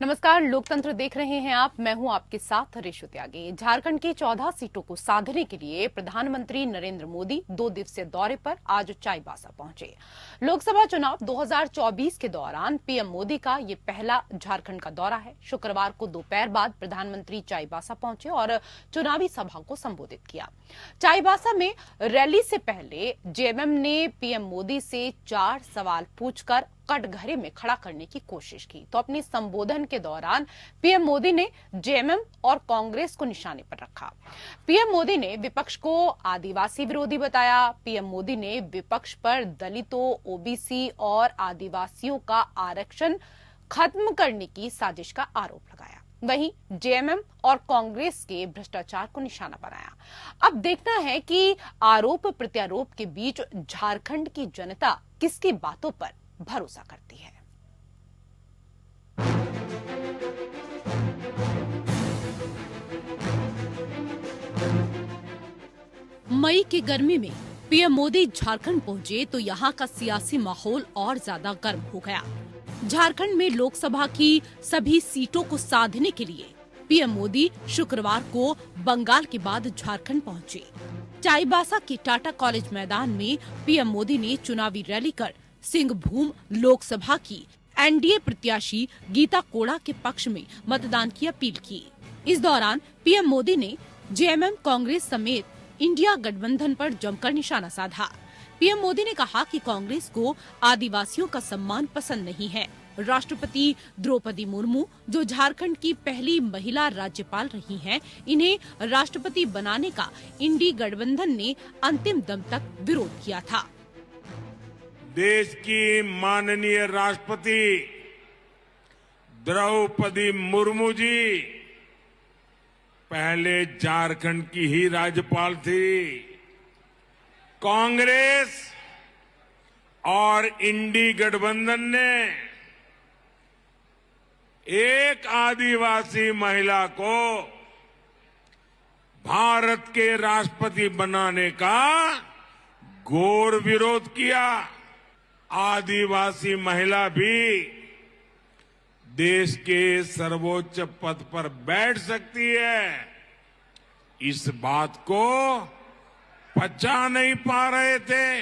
नमस्कार, लोकतंत्र देख रहे हैं आप। मैं हूं आपके साथ रेशु त्यागी। झारखंड की 14 सीटों को साधने के लिए प्रधानमंत्री नरेंद्र मोदी 2 दिवसीय दौरे पर आज चाईबासा पहुंचे। लोकसभा चुनाव 2024 के दौरान पीएम मोदी का ये पहला झारखंड का दौरा है। शुक्रवार को दोपहर बाद प्रधानमंत्री चाईबासा पहुंचे और चुनावी सभा को संबोधित किया। चाईबासा में रैली से पहले जेएमएम ने पीएम मोदी से 4 सवाल पूछकर कटघरे में खड़ा करने की कोशिश की। तो अपने संबोधन के दौरान पीएम मोदी ने जेएमएम और कांग्रेस को निशाने पर रखा। पीएम मोदी ने विपक्ष को आदिवासी विरोधी बताया। पीएम मोदी ने विपक्ष पर दलितों, ओबीसी और आदिवासियों का आरक्षण खत्म करने की साजिश का आरोप लगाया। वहीं जेएमएम और कांग्रेस के भ्रष्टाचार को निशाना बनाया। अब देखना है कि आरोप प्रत्यारोप के बीच झारखंड की जनता किसकी बातों पर भरोसा करती है। मई की गर्मी में पीएम मोदी झारखंड पहुंचे तो यहां का सियासी माहौल और ज्यादा गर्म हो गया। झारखंड में लोकसभा की सभी सीटों को साधने के लिए पीएम मोदी शुक्रवार को बंगाल के बाद झारखंड पहुंचे। चाईबासा के टाटा कॉलेज मैदान में पीएम मोदी ने चुनावी रैली कर सिंहभूम लोकसभा की एनडीए प्रत्याशी गीता कोड़ा के पक्ष में मतदान की अपील की। इस दौरान पीएम मोदी ने जेएमएम, कांग्रेस समेत इंडिया गठबंधन पर जमकर निशाना साधा। पीएम मोदी ने कहा कि कांग्रेस को आदिवासियों का सम्मान पसंद नहीं है। राष्ट्रपति द्रौपदी मुर्मू, जो झारखंड की पहली महिला राज्यपाल रही हैं, इन्हें राष्ट्रपति बनाने का इंडी गठबंधन ने अंतिम दम तक विरोध किया था। देश की माननीय राष्ट्रपति द्रौपदी मुर्मू जी पहले झारखंड की ही राज्यपाल थी। कांग्रेस और इंडी गठबंधन ने एक आदिवासी महिला को भारत के राष्ट्रपति बनाने का घोर विरोध किया। आदिवासी महिला भी देश के सर्वोच्च पद पर बैठ सकती है, इस बात को पचा नहीं पा रहे थे।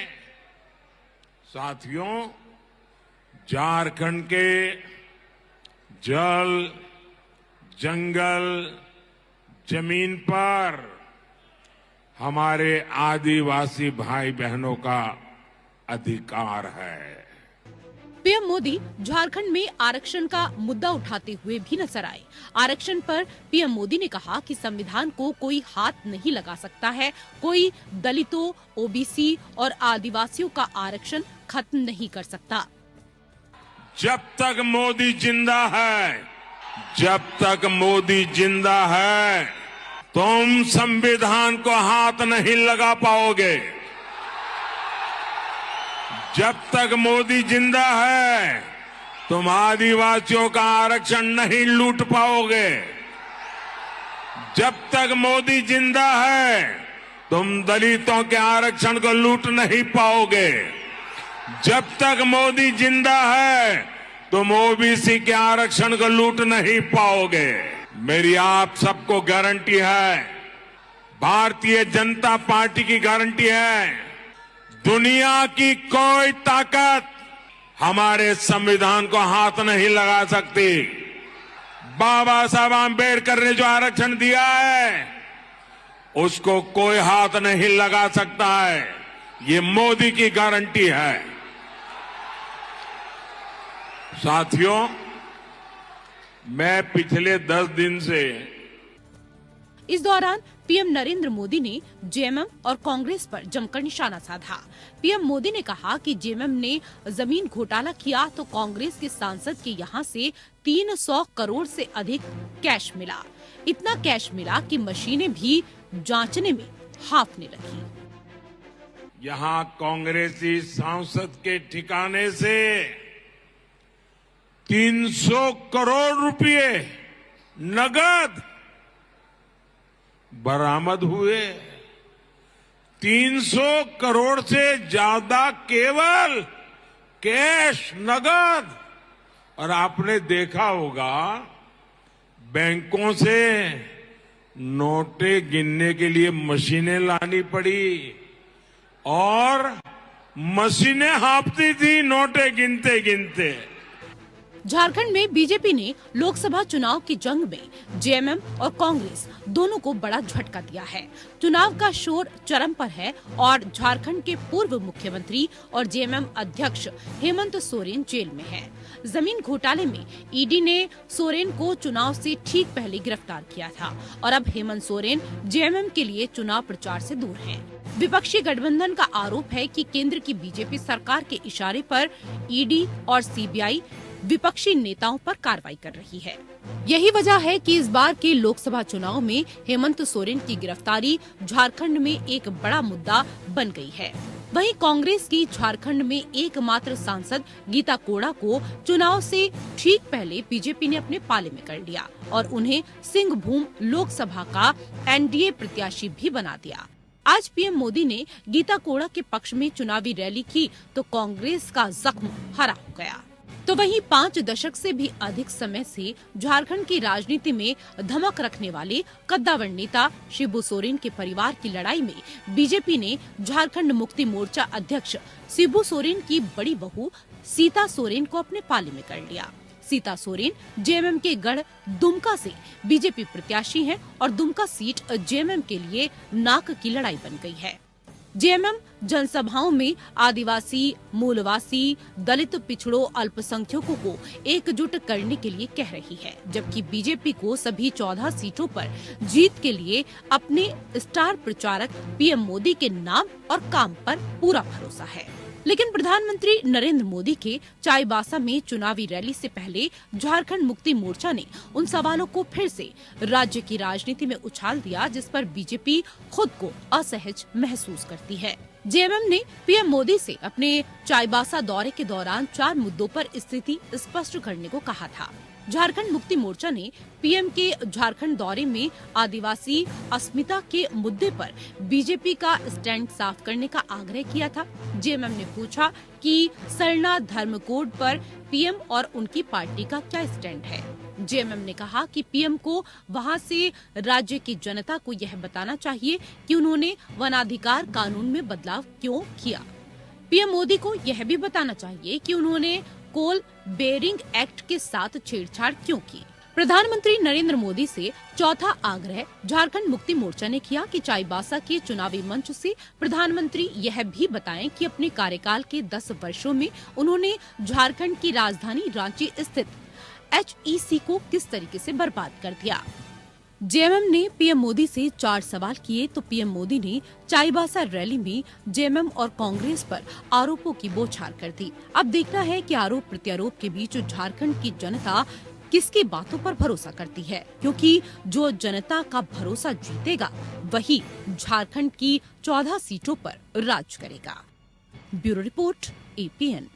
साथियों, झारखंड के जल, जंगल, जमीन पर हमारे आदिवासी भाई बहनों का अधिकार है। पीएम मोदी झारखंड में आरक्षण का मुद्दा उठाते हुए भी नजर आए। आरक्षण पर पीएम मोदी ने कहा कि संविधान को कोई हाथ नहीं लगा सकता है। कोई दलितों, ओबीसी और आदिवासियों का आरक्षण खत्म नहीं कर सकता। जब तक मोदी जिंदा है, जब तक मोदी जिंदा है, तुम संविधान को हाथ नहीं लगा पाओगे। जब तक मोदी जिंदा है, तुम आदिवासियों का आरक्षण नहीं लूट पाओगे। जब तक मोदी जिंदा है, तुम दलितों के आरक्षण को लूट नहीं पाओगे। जब तक मोदी जिंदा है, तुम ओबीसी के आरक्षण को लूट नहीं पाओगे। मेरी आप सबको गारंटी है, भारतीय जनता पार्टी की गारंटी है, दुनिया की कोई ताकत हमारे संविधान को हाथ नहीं लगा सकती। बाबा साहब आंबेडकर ने जो आरक्षण दिया है, उसको कोई हाथ नहीं लगा सकता है। ये मोदी की गारंटी है। साथियों, मैं पिछले 10 दिन से इस दौरान पीएम नरेंद्र मोदी ने जेएमएम और कांग्रेस पर जमकर निशाना साधा। पीएम मोदी ने कहा कि जेएमएम ने जमीन घोटाला किया तो कांग्रेस के सांसद के यहां से 300 करोड़ से अधिक कैश मिला। इतना कैश मिला कि मशीनें भी जांचने में हांफने लगी। यहां कांग्रेसी सांसद के ठिकाने से 300 करोड़ रुपए नगद बरामद हुए। 300 करोड़ से ज्यादा केवल कैश, नगद और आपने देखा होगा बैंकों से नोटें गिनने के लिए मशीनें लानी पड़ी और मशीनें हाँफती थी नोटें गिनते गिनते। झारखंड में बीजेपी ने लोकसभा चुनाव की जंग में जेएमएम और कांग्रेस दोनों को बड़ा झटका दिया है। चुनाव का शोर चरम पर है और झारखंड के पूर्व मुख्यमंत्री और जेएमएम अध्यक्ष हेमंत सोरेन जेल में हैं। जमीन घोटाले में ईडी ने सोरेन को चुनाव से ठीक पहले गिरफ्तार किया था और अब हेमंत सोरेन जेएमएम के लिए चुनाव प्रचार से दूर हैं। विपक्षी गठबंधन का आरोप है कि केंद्र की बीजेपी सरकार के इशारे पर ईडी और सीबीआई विपक्षी नेताओं पर कार्रवाई कर रही है। यही वजह है कि इस बार के लोकसभा चुनाव में हेमंत सोरेन की गिरफ्तारी झारखंड में एक बड़ा मुद्दा बन गई है। वहीं कांग्रेस की झारखंड में एकमात्र सांसद गीता कोड़ा को चुनाव से ठीक पहले बीजेपी ने अपने पाले में कर लिया और उन्हें सिंहभूम लोकसभा का एनडीए प्रत्याशी भी बना दिया। आज पीएम मोदी ने गीता कोड़ा के पक्ष में चुनावी रैली की तो कांग्रेस का जख्म हरा हो गया। तो वहीं 5 दशक से भी अधिक समय से झारखंड की राजनीति में धमक रखने वाले कद्दावर नेता शिबू सोरेन के परिवार की लड़ाई में बीजेपी ने झारखंड मुक्ति मोर्चा अध्यक्ष शिबू सोरेन की बड़ी बहू सीता सोरेन को अपने पाले में कर लिया। सीता सोरेन जेएमएम के गढ़ दुमका से बीजेपी प्रत्याशी हैं और दुमका सीट जेएमएम के लिए नाक की लड़ाई बन गई है। जेएमएम जनसभाओं में आदिवासी, मूलवासी, दलित, पिछड़ों, अल्पसंख्यकों को एकजुट करने के लिए कह रही है, जबकि बीजेपी को सभी 14 सीटों पर जीत के लिए अपने स्टार प्रचारक पीएम मोदी के नाम और काम पर पूरा भरोसा है। लेकिन प्रधानमंत्री नरेंद्र मोदी के चाईबासा में चुनावी रैली से पहले झारखंड मुक्ति मोर्चा ने उन सवालों को फिर से राज्य की राजनीति में उछाल दिया जिस पर बीजेपी खुद को असहज महसूस करती है। जेएमएम ने पीएम मोदी से अपने चाईबासा दौरे के दौरान 4 मुद्दों पर स्थिति स्पष्ट करने को कहा था। झारखंड मुक्ति मोर्चा ने पीएम के झारखंड दौरे में आदिवासी अस्मिता के मुद्दे पर बीजेपी का स्टैंड साफ करने का आग्रह किया था। जेएमएम ने पूछा कि सरना धर्म कोड पर पीएम और उनकी पार्टी का क्या स्टैंड है। जेएमएम ने कहा कि पीएम को वहां से राज्य की जनता को यह बताना चाहिए कि उन्होंने वनाधिकार कानून में बदलाव क्यों किया। पीएम मोदी को यह भी बताना चाहिए कि उन्होंने कोल बेरिंग एक्ट के साथ छेड़छाड़ क्यों की। प्रधानमंत्री नरेंद्र मोदी से चौथा आग्रह झारखंड मुक्ति मोर्चा ने किया कि चाईबासा के चुनावी मंच से प्रधानमंत्री यह भी बताएं कि अपने कार्यकाल के 10 वर्षों में उन्होंने झारखंड की राजधानी रांची स्थित HEC को किस तरीके से बर्बाद कर दिया। जेएमएम ने पीएम मोदी से 4 सवाल किए तो पीएम मोदी ने चाईबासा रैली में जेएमएम और कांग्रेस पर आरोपों की बौछार कर दी। अब देखना है कि आरोप प्रत्यारोप के बीच झारखंड की जनता किसकी बातों पर भरोसा करती है, क्योंकि जो जनता का भरोसा जीतेगा वही झारखंड की 14 सीटों पर राज करेगा। Bureau report APN।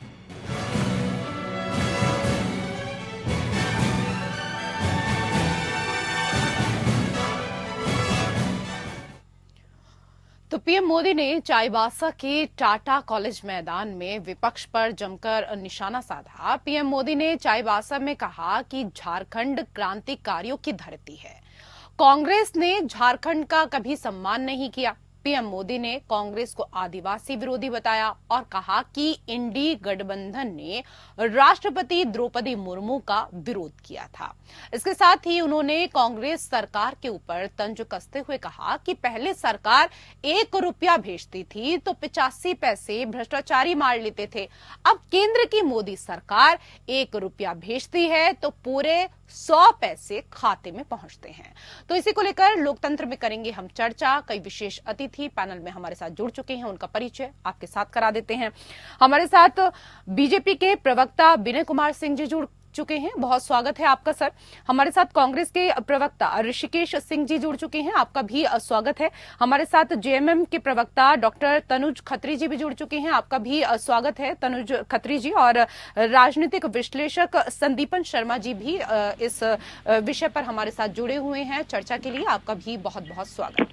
तो पीएम मोदी ने चाईबासा के टाटा कॉलेज मैदान में विपक्ष पर जमकर निशाना साधा। पीएम मोदी ने चाईबासा में कहा कि झारखंड क्रांतिकारियों की धरती है। कांग्रेस ने झारखंड का कभी सम्मान नहीं किया। पीएम मोदी ने कांग्रेस को आदिवासी विरोधी बताया और कहा कि इंडी गठबंधन ने राष्ट्रपति द्रौपदी मुर्मू का विरोध किया था। इसके साथ ही उन्होंने कांग्रेस सरकार के ऊपर तंज कसते हुए कहा कि पहले सरकार 1 रुपया भेजती थी तो 85 पैसे भ्रष्टाचारी मार लेते थे। अब केंद्र की मोदी सरकार 1 रुपया भेजती है तो पूरे 100 पैसे खाते में पहुंचते हैं। तो इसी को लेकर लोकतंत्र में करेंगे हम चर्चा। कई विशेष अतिथि पैनल में हमारे साथ जुड़ चुके हैं, उनका परिचय आपके साथ करा देते हैं। हमारे साथ बीजेपी के प्रवक्ता विनय कुमार सिंह जी जुड़ चुके हैं, बहुत स्वागत है आपका सर। हमारे साथ कांग्रेस के प्रवक्ता ऋषिकेश सिंह जी जुड़ चुके हैं, आपका भी स्वागत है। हमारे साथ जेएमएम के प्रवक्ता डॉक्टर तनुज खत्री जी भी जुड़ चुके हैं, आपका भी स्वागत है तनुज खत्री जी। और राजनीतिक विश्लेषक संदीपन शर्मा जी भी इस विषय पर हमारे साथ जुड़े हुए हैं चर्चा के लिए, आपका भी बहुत बहुत स्वागत।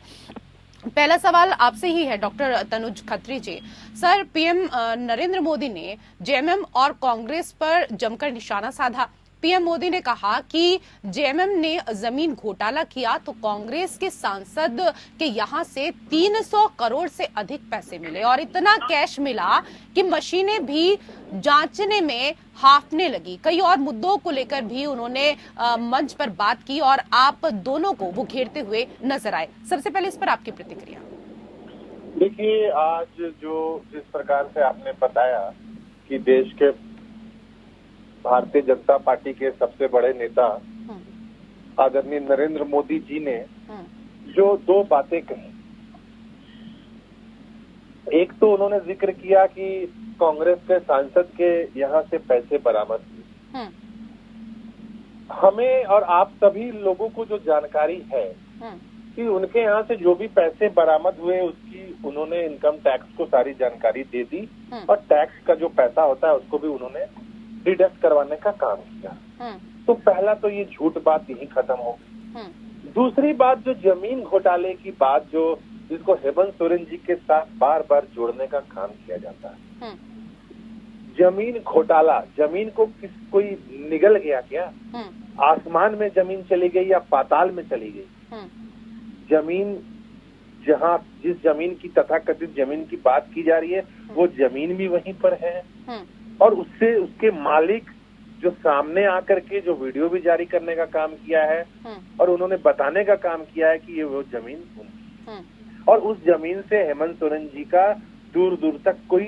पहला सवाल आपसे ही है डॉक्टर तनुज खत्री जी। सर, पीएम नरेंद्र मोदी ने जेएमएम और कांग्रेस पर जमकर निशाना साधा। पीएम मोदी ने कहा कि जेएमएम ने जमीन घोटाला किया तो कांग्रेस के सांसद के यहां से 300 करोड़ से अधिक पैसे मिले और इतना कैश मिला कि मशीनें भी जांचने में हांफने लगी। कई और मुद्दों को लेकर भी उन्होंने मंच पर बात की और आप दोनों को वो घेरते हुए नजर आए। सबसे पहले इस पर आपकी प्रतिक्रिया। देखिए, आज जो जिस प्रकार से आपने बताया कि देश के भारतीय जनता पार्टी के सबसे बड़े नेता आदरणीय नरेंद्र मोदी जी ने जो दो बातें कही, एक तो उन्होंने जिक्र किया कि कांग्रेस के सांसद के यहाँ से पैसे बरामद हुए। हमें और आप सभी लोगों को जो जानकारी है कि उनके यहाँ से जो भी पैसे बरामद हुए उसकी उन्होंने इनकम टैक्स को सारी जानकारी दे दी और टैक्स का जो पैसा होता है उसको भी उन्होंने डिडक्ट करवाने का काम किया। तो पहला तो ये झूठ बात यही खत्म हो गई। दूसरी बात, जो जमीन घोटाले की बात जो जिसको हेमंत सोरेन जी के साथ बार बार जोड़ने का काम किया जाता है, जमीन घोटाला, जमीन को कोई निगल गया क्या? आसमान में जमीन चली गई या पाताल में चली गई? जमीन जहाँ जिस जमीन की तथाकथित जमीन की बात की जा रही है वो जमीन भी वहीं पर है और उससे उसके मालिक जो सामने आकर के जो वीडियो भी जारी करने का काम किया है और उन्होंने बताने का काम किया है कि ये वो जमीन उनकी, और उस जमीन से हेमंत सोरेन जी का दूर दूर तक कोई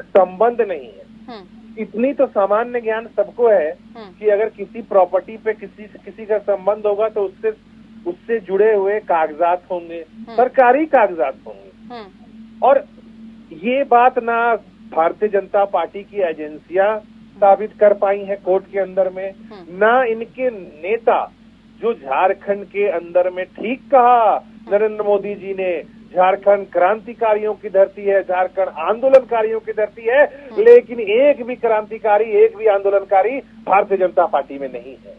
संबंध नहीं है। इतनी तो सामान्य ज्ञान सबको है कि अगर किसी प्रॉपर्टी पे किसी का संबंध होगा तो उससे जुड़े हुए कागजात होंगे, सरकारी कागजात होंगे। और ये बात ना भारतीय जनता पार्टी की एजेंसियां साबित कर पाई हैं कोर्ट के अंदर में, ना इनके नेता जो झारखंड के अंदर में, ठीक कहा नरेंद्र मोदी जी ने, झारखंड क्रांतिकारियों की धरती है, झारखंड आंदोलनकारियों की धरती है, लेकिन एक भी क्रांतिकारी, एक भी आंदोलनकारी भारतीय जनता पार्टी में नहीं है।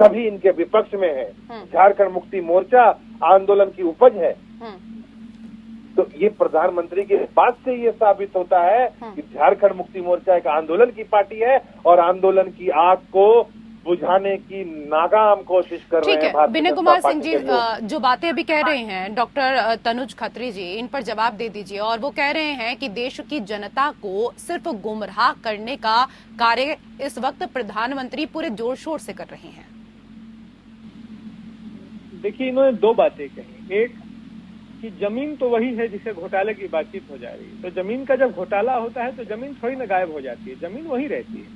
सभी इनके विपक्ष में है। झारखंड मुक्ति मोर्चा आंदोलन की उपज है। तो ये प्रधानमंत्री के बात से ये साबित होता है कि झारखंड मुक्ति मोर्चा एक आंदोलन की पार्टी है और आंदोलन की आग को बुझाने की नाकाम कोशिश कर रहे हैं। विनय कुमार सिंह जी, जो बातें अभी कह रहे हैं डॉक्टर तनुज खत्री जी, इन पर जवाब दे दीजिए। और वो कह रहे हैं कि देश की जनता को सिर्फ गुमराह करने का कार्य इस वक्त प्रधानमंत्री पूरे जोर शोर से कर रहे हैं। देखिए, इन्होंने दो बातें कही। एक कि जमीन तो वही है जिसे घोटाले की बातचीत हो जा रही है, तो जमीन का जब घोटाला होता है तो जमीन थोड़ी ना गायब हो जाती है, जमीन वही रहती है,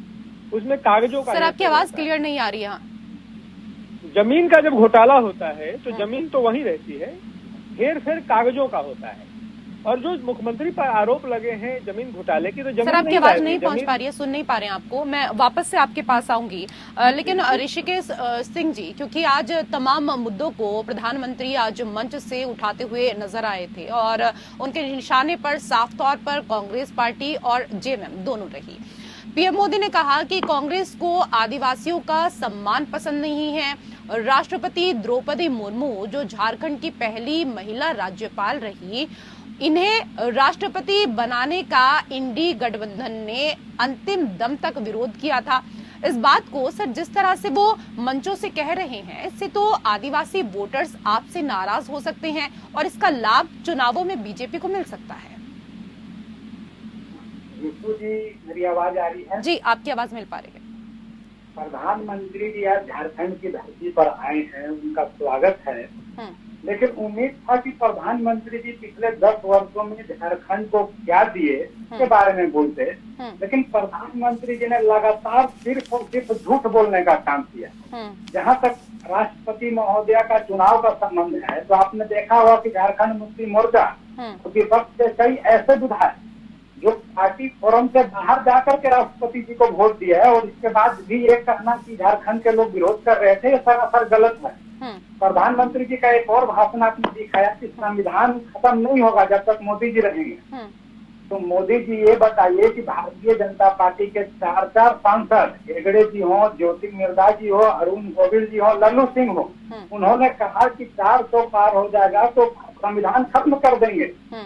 उसमें कागजों का। सर, आपकी आवाज क्लियर नहीं आ रही है। जमीन का जब घोटाला होता है तो जमीन तो वही रहती है, हेर फेर कागजों का होता है। और जो मुख्यमंत्री पर आरोप लगे हैं जमीन घोटाले की, तो जमीन सर आपकी आवाज नहीं पहुंच पा रही है, सुन नहीं पा रहे हैं आपको। मैं वापस से आपके पास आऊंगी, लेकिन ऋषिकेश सिंह जी, क्योंकि आज तमाम मुद्दों को प्रधानमंत्री आज मंच से उठाते हुए नजर आए थे और उनके निशाने पर साफ तौर पर कांग्रेस पार्टी और जेएमएम दोनों रही। पीएम मोदी ने कहा कि कांग्रेस को आदिवासियों का सम्मान पसंद नहीं है। राष्ट्रपति द्रौपदी मुर्मू, जो झारखंड की पहली महिला राज्यपाल रही, इन्हें राष्ट्रपति बनाने का इंडी गठबंधन ने अंतिम दम तक विरोध किया था। इस बात को सर जिस तरह से वो मंचों से कह रहे हैं, इससे तो आदिवासी वोटर्स आपसे नाराज हो सकते हैं और इसका लाभ चुनावों में बीजेपी को मिल सकता है। जी, मेरी आवाज आ रही है? जी, आपकी आवाज मिल पा रही है। प्रधानमंत्री जी आज झारखंड की धरती पर आए हैं, उनका स्वागत है। लेकिन उम्मीद था कि प्रधानमंत्री जी पिछले 10 वर्षों में झारखंड को क्या दिए के बारे में बोलते, लेकिन प्रधानमंत्री जी ने लगातार सिर्फ और सिर्फ झूठ बोलने का काम किया। जहां तक राष्ट्रपति महोदया का चुनाव का संबंध है, तो आपने देखा होगा कि झारखंड मुक्ति मोर्चा विपक्ष के कई ऐसे विधायक जो पार्टी फोरम से बाहर जाकर के राष्ट्रपति जी को वोट दिया है और इसके बाद भी ये कहना कि झारखंड के लोग विरोध कर रहे थे, ये सरासर गलत है। प्रधानमंत्री जी का एक और भाषण आपने दिखाया कि संविधान खत्म नहीं होगा जब तक मोदी जी रहेंगे। तो मोदी जी ये बताइए कि भारतीय जनता पार्टी के 4 सांसद, हेगड़े जी हो, ज्योति मिर्धा जी हो, अरुण गोविल जी हो, लल्लू सिंह हो, उन्होंने कहा कि 400 पार हो जाएगा तो संविधान खत्म कर देंगे।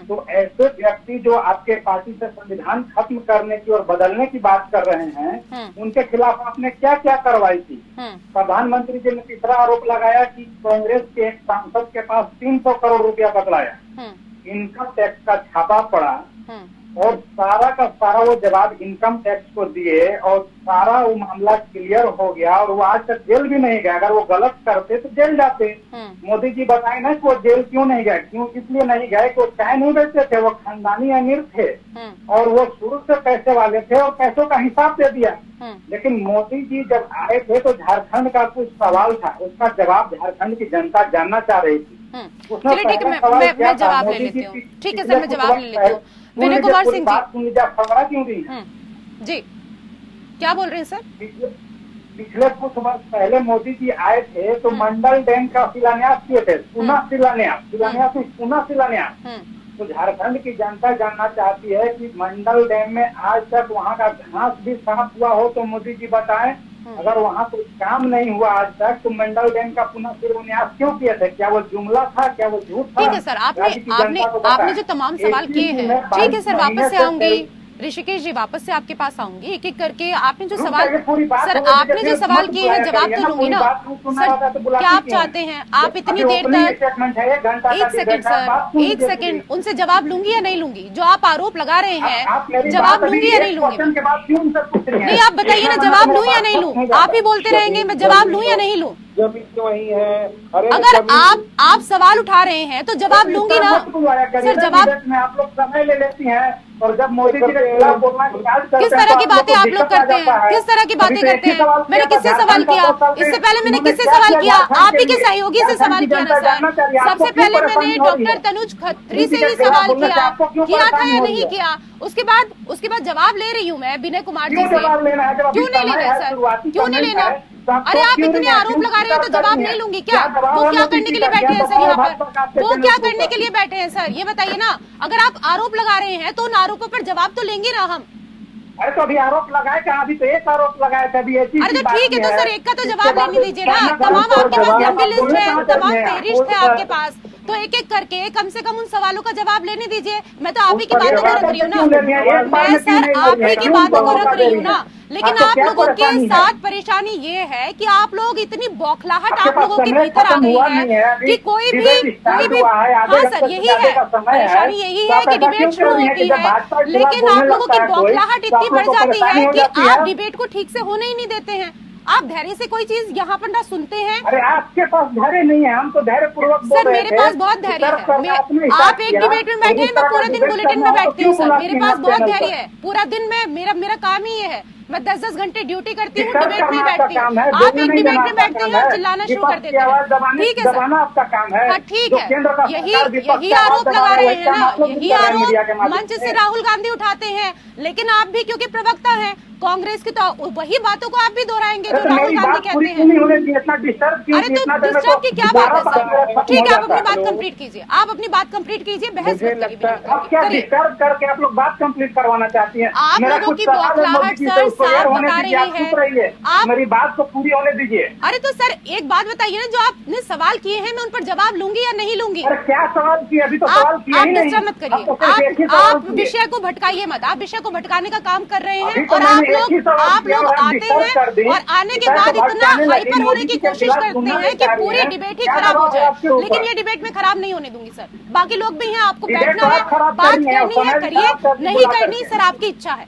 तो ऐसे व्यक्ति जो आपके पार्टी से संविधान खत्म करने की और बदलने की बात कर रहे हैं, उनके खिलाफ आपने क्या क्या कार्रवाई की? प्रधानमंत्री जी ने तीसरा आरोप लगाया कि कांग्रेस के एक सांसद के पास 300 करोड़ रुपया बदलाया, इनकम टैक्स का छापा पड़ा और सारा का सारा वो जवाब इनकम टैक्स को दिए और सारा वो मामला क्लियर हो गया और वो आज तक जेल भी नहीं गया। अगर वो गलत करते तो जेल जाते। मोदी जी बताए ना कि वो जेल क्यों नहीं गए? क्यों इसलिए नहीं गए कि वो चाय नहीं बेचते थे, वो खानदानी अमीर थे और वो शुरू से पैसे वाले थे और पैसों का हिसाब दे दिया। लेकिन मोदी जी जब आए थे तो झारखंड का कुछ सवाल था, उसका जवाब झारखंड की जनता जानना चाह रही थी। चलिए ठीक है, मैं जवाब ले लेती हूँ। ठीक है सर, मैं जवाब ले लेती हूँ। विनय कुमार सिंह जी, जी क्या बोल रहे हैं सर? पिछले कुछ वर्ष पहले मोदी जी आए थे तो मंडल डैम का शिलान्यास किए थे, पुनः शिलान्यास। तो झारखंड की जनता जानना चाहती है कि मंडल डैम में आज तक वहाँ का घास भी साफ हुआ हो तो मोदी जी बताएं। अगर वहाँ कोई काम नहीं हुआ आज तक तो मंडल डैम का पुनः शिलान्यास क्यों किए थे? क्या वो जुमला था? क्या वो झूठ था? ठीक है सर, आपने जो तमाम सवाल किए हैं, ठीक है सर, वापस से आऊंगी ऋषिकेश जी, वापस से आपके पास आऊंगी एक एक करके। आपने जो सवाल किए हैं जवाब तो लूंगी ना सर। क्या आप चाहते हैं आप इतनी देर तक? एक सेकंड उनसे जवाब लूंगी या नहीं लूंगी? जो आप आरोप लगा रहे हैं जवाब लूंगी या नहीं लूंगी? नहीं, आप बताइए ना, जवाब लूं या नहीं लूं? आप ही बोलते रहेंगे, मैं जवाब लूं या नहीं लूं? वही है। अगर आप सवाल उठा रहे हैं तो जवाब लूंगी ना सर। जवाब में आप लोग समय ले लेती हैं और जब मोदी जी के खिलाफ बोलना किस तरह की बातें आप लोग करते हैं? किस तरह की बातें करते हैं? मैंने किससे सवाल किया? इससे पहले मैंने किससे सवाल किया? आप ही के सहयोगी से सवाल किया ना सर। सबसे पहले मैंने डॉक्टर तनुज खत्री से ही सवाल किया था या नहीं किया? उसके बाद जवाब ले रही हूँ मैं विनय कुमार जी से। क्यों नहीं लेना सर? क्यों नहीं लेना? अरे आप इतने आरोप लगा रहे हैं तो जवाब नहीं लूंगी क्या? वो क्या करने के लिए बैठे हैं सर यहाँ पर? वो क्या करने के लिए बैठे हैं सर, ये बताइए ना। अगर आप आरोप लगा रहे हैं तो उन आरोपों पर जवाब तो लेंगे ना हम। अरे तो अभी आरोप लगाए क्या? अभी तो एक आरोप लगाया था। अभी अरे तो ठीक है, तो सर एक का तो जवाब लेने दीजिए ना। तमाम आपके पास लंबी लिस्ट है, तमाम फहरिस्त है आपके पास, तो एक एक करके कम से कम उन सवालों का जवाब लेने दीजिए। मैं तो आप ही की बातों को रख रही हूँ ना, मैं सर आप ही की बातों को रख रही हूँ ना। लेकिन आप लोगों के साथ परेशानी ये है कि आप लोग इतनी बौखलाहट आप लोगों के भीतर आ गई है कि कोई भी हाँ सर यही है परेशानी, यही है कि डिबेट शुरू होती है लेकिन आप लोगों की बौखलाहट इतनी बढ़ जाती है कि आप डिबेट को ठीक से होने ही नहीं देते हैं। आप धैर्य से कोई चीज यहाँ पर ना सुनते हैं। अरे आपके पास धैर्य नहीं है, हम तो धैर्य पूर्वक सर मेरे पास बहुत धैर्य है। आप एक डिबेट में बैठे हैं, मैं पूरा दिन बुलेटिन में बैठती हूँ सर। मेरे पास बहुत धैर्य है, पूरा दिन में मेरा काम ही ये है। मैं 10-10 घंटे ड्यूटी करती हूँ, डिबेट में बैठती हूँ। आप एक डिबेट में बैठते हैं और चिल्लाना शुरू कर देते हैं। ठीक है सर, आपका काम है। हाँ ठीक है, यही आरोप लगा रहे हैं ना, यही आरोप मंच से राहुल गांधी उठाते हैं। लेकिन आप भी क्योंकि प्रवक्ता हैं कांग्रेस की, तो वही बातों को आप भी दोहराएंगे जो राहुल गांधी कहते हैं। अरे तो डिस्टर्ब की क्या बात है सर? ठीक है, आप अपनी बात कंप्लीट कीजिए, आप अपनी बात कंप्लीट कीजिए, बहस आप क्या डिस्टर्ब करके आप लोग बात कंप्लीट करवाना चाहती हैं? आप लोगों की बौखलाहट सर साफ बता रही है। आप मेरी बात को पूरी होने दीजिए। अरे तो सर एक बात बताइए ना, जो आपने सवाल किए हैं मैं उन पर जवाब लूंगी या नहीं लूंगी? अरे क्या सवाल किए? अभी तो सवाल किए ही नहीं। आप डिस्टर्ब मत करिए, आप विषय को भटकाइए मत। आप विषय को भटकाने का काम कर रहे हैं और आप लोग आते हैं और आने के बाद इतना हाइपर होने की कोशिश करते हैं कि पूरी डिबेट ही खराब हो जाए। लेकिन ये डिबेट में खराब नहीं होने दूंगी सर। बाकी लोग भी हैं, आपको बैठना है, बात करनी है करिए, नहीं करनी सर आपकी इच्छा है,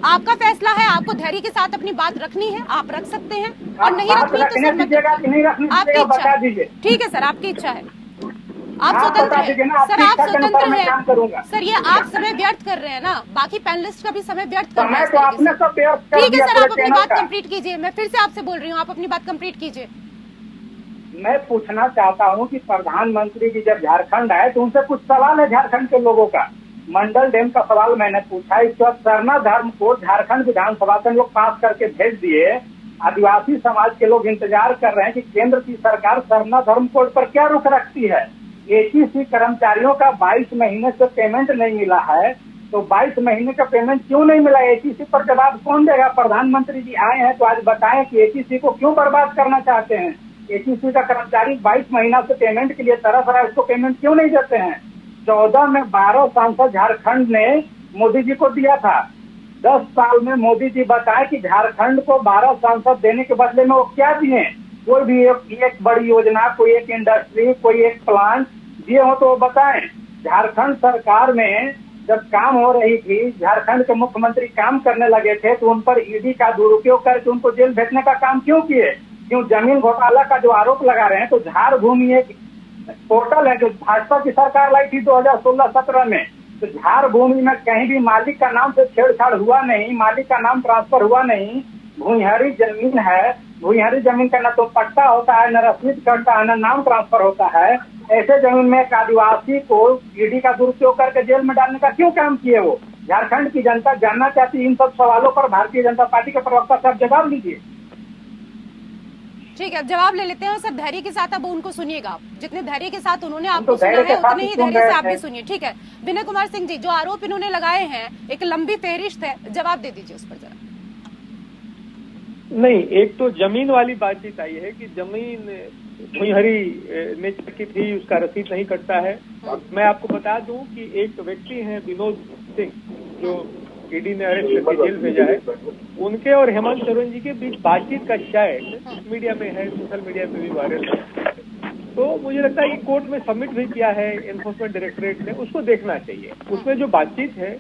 आपका फैसला है। आपको धैर्य के साथ अपनी बात रखनी है, आप रख सकते हैं, और नहीं रखनी तो सर आपकी इच्छा है। ठीक है सर, आपकी इच्छा है, आप स्वतंत्र हैं सर, आप स्वतंत्र हैं सर। ये आप समय व्यर्थ कर रहे हैं ना, बाकी पैनलिस्ट का भी समय व्यर्थ कर रहे हैं। ठीक है सर, आप अपनी बात कंप्लीट कीजिए। मैं फिर से आपसे बोल रही हूँ, आप अपनी बात कंप्लीट कीजिए। मैं पूछना चाहता हूँ कि प्रधानमंत्री जी जब झारखंड आए तो उनसे कुछ सवाल है झारखंड के लोगों का। मंडल डैम का सवाल मैंने पूछा, इसके बाद सरना धर्म को झारखंड विधानसभा से लोग पास करके भेज दिए। आदिवासी समाज के लोग इंतजार कर रहे हैं कि केंद्र की सरकार सरना धर्म कोड पर क्या रुख रखती है। एचईसी कर्मचारियों का 22 महीने से पेमेंट नहीं मिला है, तो 22 महीने का पेमेंट क्यों नहीं मिला? एचईसी पर जवाब कौन देगा? प्रधानमंत्री जी आए हैं तो आज बताएं कि एचईसी को क्यों बर्बाद करना चाहते हैं? एचईसी का कर्मचारी 22 महीना से पेमेंट के लिए तरस रहा है, उसको पेमेंट क्यों नहीं देते हैं? 14 में 12 सांसद झारखंड ने मोदी जी को दिया था। 10 साल में मोदी जी बताए कि झारखंड को 12 सांसद देने के बदले में वो क्या दिए? कोई भी एक बड़ी योजना, कोई एक इंडस्ट्री, कोई एक प्लांट दिए हो तो वो बताएं। झारखंड सरकार में जब काम हो रही थी, झारखंड के मुख्यमंत्री काम करने लगे थे तो उन पर ईडी का दुरुपयोग करके उनको जेल भेजने का काम क्यों किए? क्यों जमीन घोटाला का जो आरोप लगा रहे हैं? तो झार भूमि एक पोर्टल है जो भाजपा की सरकार लाई थी 2016-17 में, तो झार भूमि में कहीं भी मालिक का नाम से छेड़छाड़ हुआ नहीं, मालिक का नाम ट्रांसफर हुआ नहीं। भूमिहारी जमीन है, भूमिहारी जमीन का न तो पट्टा होता है, न रसीद कटता है, न नाम ट्रांसफर होता है। ऐसे जमीन में एक आदिवासी को ईडी का दुरुपयोग करके जेल में डालने का क्यों काम किए? वो झारखंड की जनता जानना चाहती है। इन सब सवालों पर भारतीय जनता पार्टी के प्रवक्ता साहब जवाब दीजिए। ठीक है, जवाब ले लेते हैं सर। धैर्य के साथ अब उनको सुनिएगा, जितने धैर्य के साथ उन्होंने आपको सुना है उतने ही धैर्य से आप भी सुनिए। ठीक है विनय कुमार सिंह जी, जो आरोप इन्होंने लगाए हैं एक लंबी फेहरिस्त है, जवाब दे दीजिए उस पर जरा। नहीं, एक तो जमीन वाली बातचीत आई है कि जमीन भुइहरी ने की थी, उसका रसीद नहीं कटता है। मैं आपको बता दूं कि एक व्यक्ति हैं विनोद सिंह, जो ईडी ने अरेस्ट करके जेल भेजा है, उनके और हेमंत सोरेन जी के बीच बातचीत का शायद मीडिया में है, सोशल मीडिया पे भी वायरल है। तो मुझे लगता है कि कोर्ट में सबमिट भी किया है एनफोर्समेंट डायरेक्टरेट ने, उसको देखना चाहिए। उसमें जो बातचीत है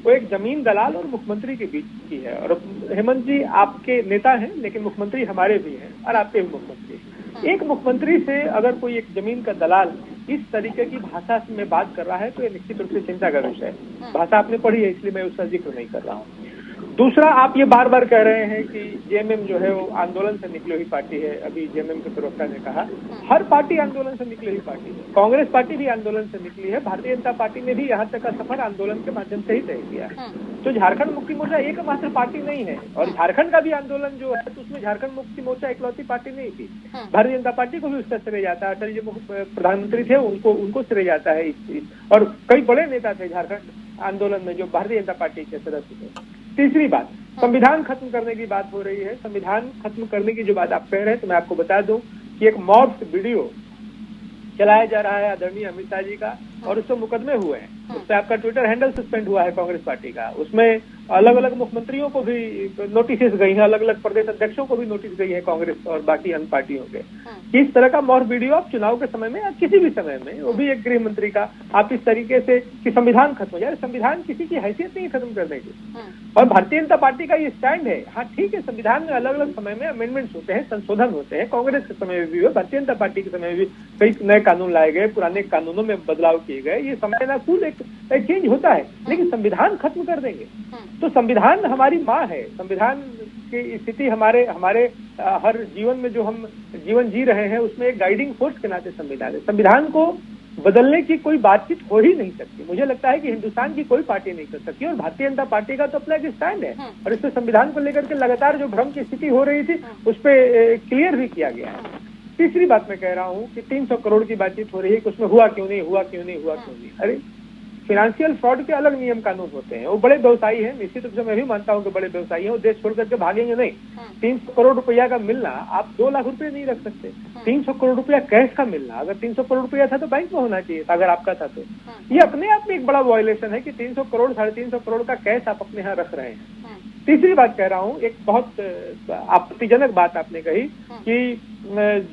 वो एक जमीन दलाल और मुख्यमंत्री के बीच की है। और हेमंत जी आपके नेता हैं, लेकिन मुख्यमंत्री हमारे भी हैं और आपके भी मुख्यमंत्री। एक मुख्यमंत्री से अगर कोई एक जमीन का दलाल इस तरीके की भाषा में बात कर रहा है तो ये निश्चित रूप से चिंता का विषय है। भाषा आपने पढ़ी है इसलिए मैं उसका जिक्र नहीं कर रहा हूँ। दूसरा, आप ये बार बार कह रहे हैं कि जेएमएम जो है वो आंदोलन से निकली हुई पार्टी है। अभी जेएमएम के प्रवक्ता ने कहा हर पार्टी आंदोलन से निकली हुई पार्टी है। कांग्रेस पार्टी भी आंदोलन से निकली है, भारतीय जनता पार्टी ने भी यहाँ तक का सफर आंदोलन के माध्यम से ही तय किया है। तो झारखंड मुक्ति मोर्चा एकमात्र पार्टी नहीं है। और झारखंड का भी आंदोलन जो है तो उसमें झारखंड मुक्ति मोर्चा इकलौती पार्टी नहीं थी। भारतीय जनता पार्टी को भी उसका श्रेय जाता है। अटल जी प्रधानमंत्री थे, उनको श्रेय जाता है इस चीज। और कई बड़े नेता थे झारखंड आंदोलन में जो भारतीय जनता पार्टी के सदस्य थे। तीसरी बात, संविधान खत्म करने की बात हो रही है। संविधान खत्म करने की जो बात आप कह रहे हैं तो मैं आपको बता दूं कि एक मॉब्स वीडियो चलाया जा रहा है आदरणीय अमित शाह जी का, और उससे मुकदमे हुए हैं। उस पर आपका ट्विटर हैंडल सस्पेंड हुआ है कांग्रेस पार्टी का। उसमें अलग अलग मुख्यमंत्रियों को भी नोटिस गई हैं, अलग अलग प्रदेश अध्यक्षों को भी नोटिस गई है कांग्रेस और बाकी अन्य पार्टियों के। इस तरह का मॉब वीडियो आप चुनाव के समय में या किसी भी समय में, वो भी एक गृह मंत्री का, आप इस तरीके से कि संविधान खत्म हो जाए। संविधान किसी की हैसियत नहीं खत्म करने की। और भारतीय जनता पार्टी का ये स्टैंड है। हाँ ठीक है, संविधान में अलग अलग समय में अमेंडमेंट्स होते हैं, संशोधन होते हैं। कांग्रेस के समय में भी हुए, भारतीय जनता पार्टी के समय में भी कई नए कानून लाए गए, पुराने कानूनों में बदलाव किए गए। ये समय ना कुल एक चेंज होता है, लेकिन संविधान खत्म कर देंगे तो संविधान हमारी माँ है। संविधान की स्थिति हमारे हर जीवन में जो हम जीवन जी रहे हैं उसमें एक गाइडिंग फोर्स के नाते संविधान है। संविधान को बदलने की कोई बातचीत हो ही नहीं सकती। मुझे लगता है कि हिंदुस्तान की कोई पार्टी नहीं कर सकती, और भारतीय जनता पार्टी का तो अपना एक स्टैंड है। और इसमें संविधान को लेकर के लगातार जो भ्रम की स्थिति हो रही थी उस पर क्लियर भी किया गया है। तीसरी बात मैं कह रहा हूँ कि 300 करोड़ की बातचीत हो रही है कि उसमें हुआ क्यों नहीं। अरे फाइनेंशियल फ्रॉड के अलग नियम कानून होते हैं। वो बड़े व्यवसायी हैं, निश्चित रूप से मैं भी मानता हूँ कि बड़े व्यवसायी हैं, वो देश छोड़ करके भागेंगे नहीं। 300 करोड़ रुपया का मिलना, आप 2 लाख रुपए नहीं रख सकते। 300 करोड़ रुपया कैश का मिलना, अगर 300 करोड़ रुपया था तो बैंक में होना चाहिए था, अगर आपका था तो। ये अपने आप में एक बड़ा वायलेशन है कि 300 करोड़ 350 करोड़ का कैश आप अपने यहाँ रख रहे हैं। तीसरी बात कह रहा हूँ, एक बहुत आपत्तिजनक बात आपने कही कि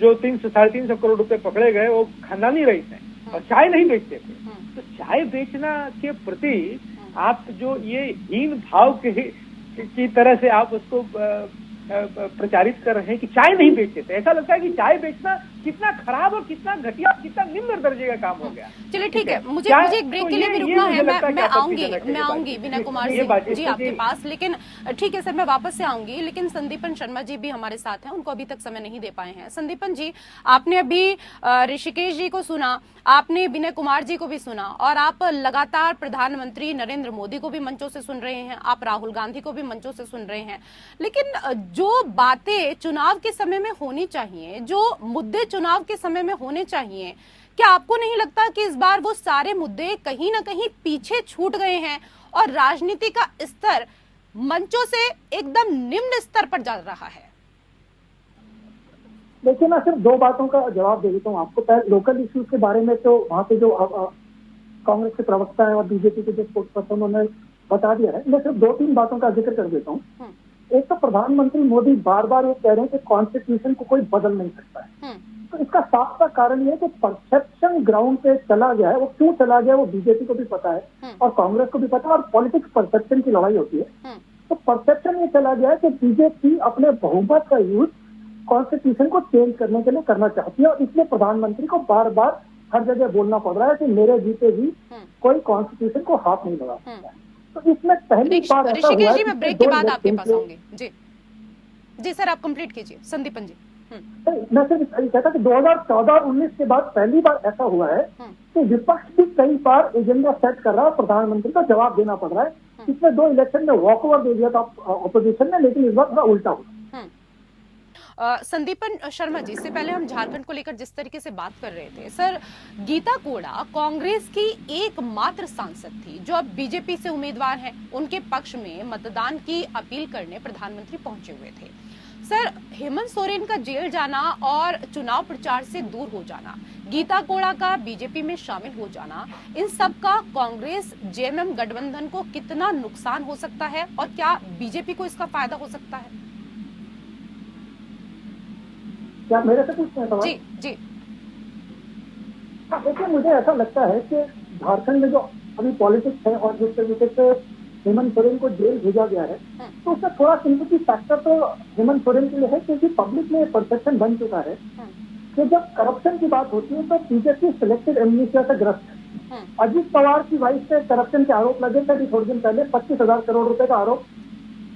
जो 300-350 करोड़ रुपए पकड़े गए वो खानदानी रईस हैं और चाय नहीं बेचते थे। तो चाय बेचना के प्रति आप जो ये हीन भाव की तरह से आप उसको प्रचारित कर रहे हैं कि चाय नहीं बेचते थे, ऐसा लगता है कि चाय बेचना कितना खराब और कितना घटिया, कितना निम्न दर्जे का काम हो गया। चलिए ठीक है, मुझे एक ब्रेक के लिए भी रुकना है। मैं आऊंगी विनय कुमार सिंह जी आपके पास, लेकिन ठीक है सर, मैं वापस से आऊंगी। लेकिन संदीपन शर्मा जी भी हमारे साथ हैं, उनको अभी तक समय नहीं दे पाए हैं। संदीपन जी, आपने अभी ऋषिकेश जी को सुना, आपने विनय कुमार जी को भी सुना, और आप लगातार प्रधानमंत्री नरेंद्र मोदी को भी मंचों से सुन रहे हैं, आप राहुल गांधी को भी मंचों से सुन रहे हैं। लेकिन जो बातें चुनाव के समय में होनी चाहिए, जो मुद्दे चुनाव के समय में होने चाहिए, क्या आपको नहीं लगता कि इस बार वो सारे मुद्दे कहीं ना कहीं पीछे छूट गए हैं और राजनीति का स्तर मंचों से एकदम निम्न स्तर पर जा रहा है? देखिए, मैं सिर्फ दो बातों का जवाब दे देता हूँ आपको। पहले लोकल इश्यूज के बारे में तो वहाँ पे जो कांग्रेस के प्रवक्ता है और बीजेपी के जो स्पोर्ट्स पर्सन उन्होंने बता दिया है। मैं सिर्फ दो तीन बातों का जिक्र कर देता हूँ। एक तो प्रधानमंत्री मोदी बार बार ये कह रहे हैं कि कॉन्स्टिट्यूशन को कोई बदल नहीं सकता है। तो इसका साफ सा कारण ये है कि परसेप्शन ग्राउंड पे चला गया है। वो क्यों चला गया वो बीजेपी को भी पता है और कांग्रेस को भी पता है, और पॉलिटिक्स परसेप्शन की लड़ाई होती है। तो परसेप्शन ये चला गया है कि बीजेपी अपने बहुमत का यूज कॉन्स्टिट्यूशन को चेंज करने के लिए करना चाहती है, और इसलिए प्रधानमंत्री को बार बार हर जगह बोलना पड़ रहा है कि मेरे जीते भी कोई कॉन्स्टिट्यूशन को हाथ नहीं लगा सकता है। तो इसमें पहली बार ऐसा हुआ है जी, मैं ब्रेक के बाद आपके पास आऊंगी। जी सर, आप कंप्लीट कीजिए। संदीपन जी। मैं सिर्फ कहता कि 2014 और 19 के बाद पहली बार ऐसा हुआ है कि विपक्ष भी कई बार एजेंडा सेट कर रहा है, प्रधानमंत्री को जवाब देना पड़ रहा है। पिछले 2 इलेक्शन में वॉकओवर दे दिया था ऑपोजिशन ने, लेकिन इस बार थोड़ा उल्टा हुआ। संदीपन शर्मा जी, इससे पहले हम झारखंड को लेकर जिस तरीके से बात कर रहे थे, सर गीता कोड़ा कांग्रेस की एकमात्र सांसद थी जो अब बीजेपी से उम्मीदवार हैं। उनके पक्ष में मतदान की अपील करने प्रधानमंत्री पहुंचे हुए थे। सर, हेमंत सोरेन का जेल जाना और चुनाव प्रचार से दूर हो जाना, गीता कोड़ा का बीजेपी में शामिल हो जाना, इन सब का कांग्रेस जेएमएम गठबंधन को कितना नुकसान हो सकता है और क्या बीजेपी को इसका फायदा हो सकता है? क्या मेरे से पूछते हैं? जी। हाँ, देखिए, मुझे ऐसा लगता है कि झारखंड में जो अभी पॉलिटिक्स है और जिस तरीके से हेमंत सोरेन को जेल भेजा गया है, तो उसमें थोड़ा सिंपैथी फैक्टर तो हेमंत सोरेन के लिए है, क्योंकि पब्लिक में परसेप्शन बन चुका है कि जब करप्शन की बात होती है तो बीजेपी सिलेक्टिव एमनेस्टिया से ग्रस्त है। अजीत पवार की वाइफ से करप्शन के आरोप लगे थे, थोड़े दिन पहले 25,000 करोड़ रुपए का आरोप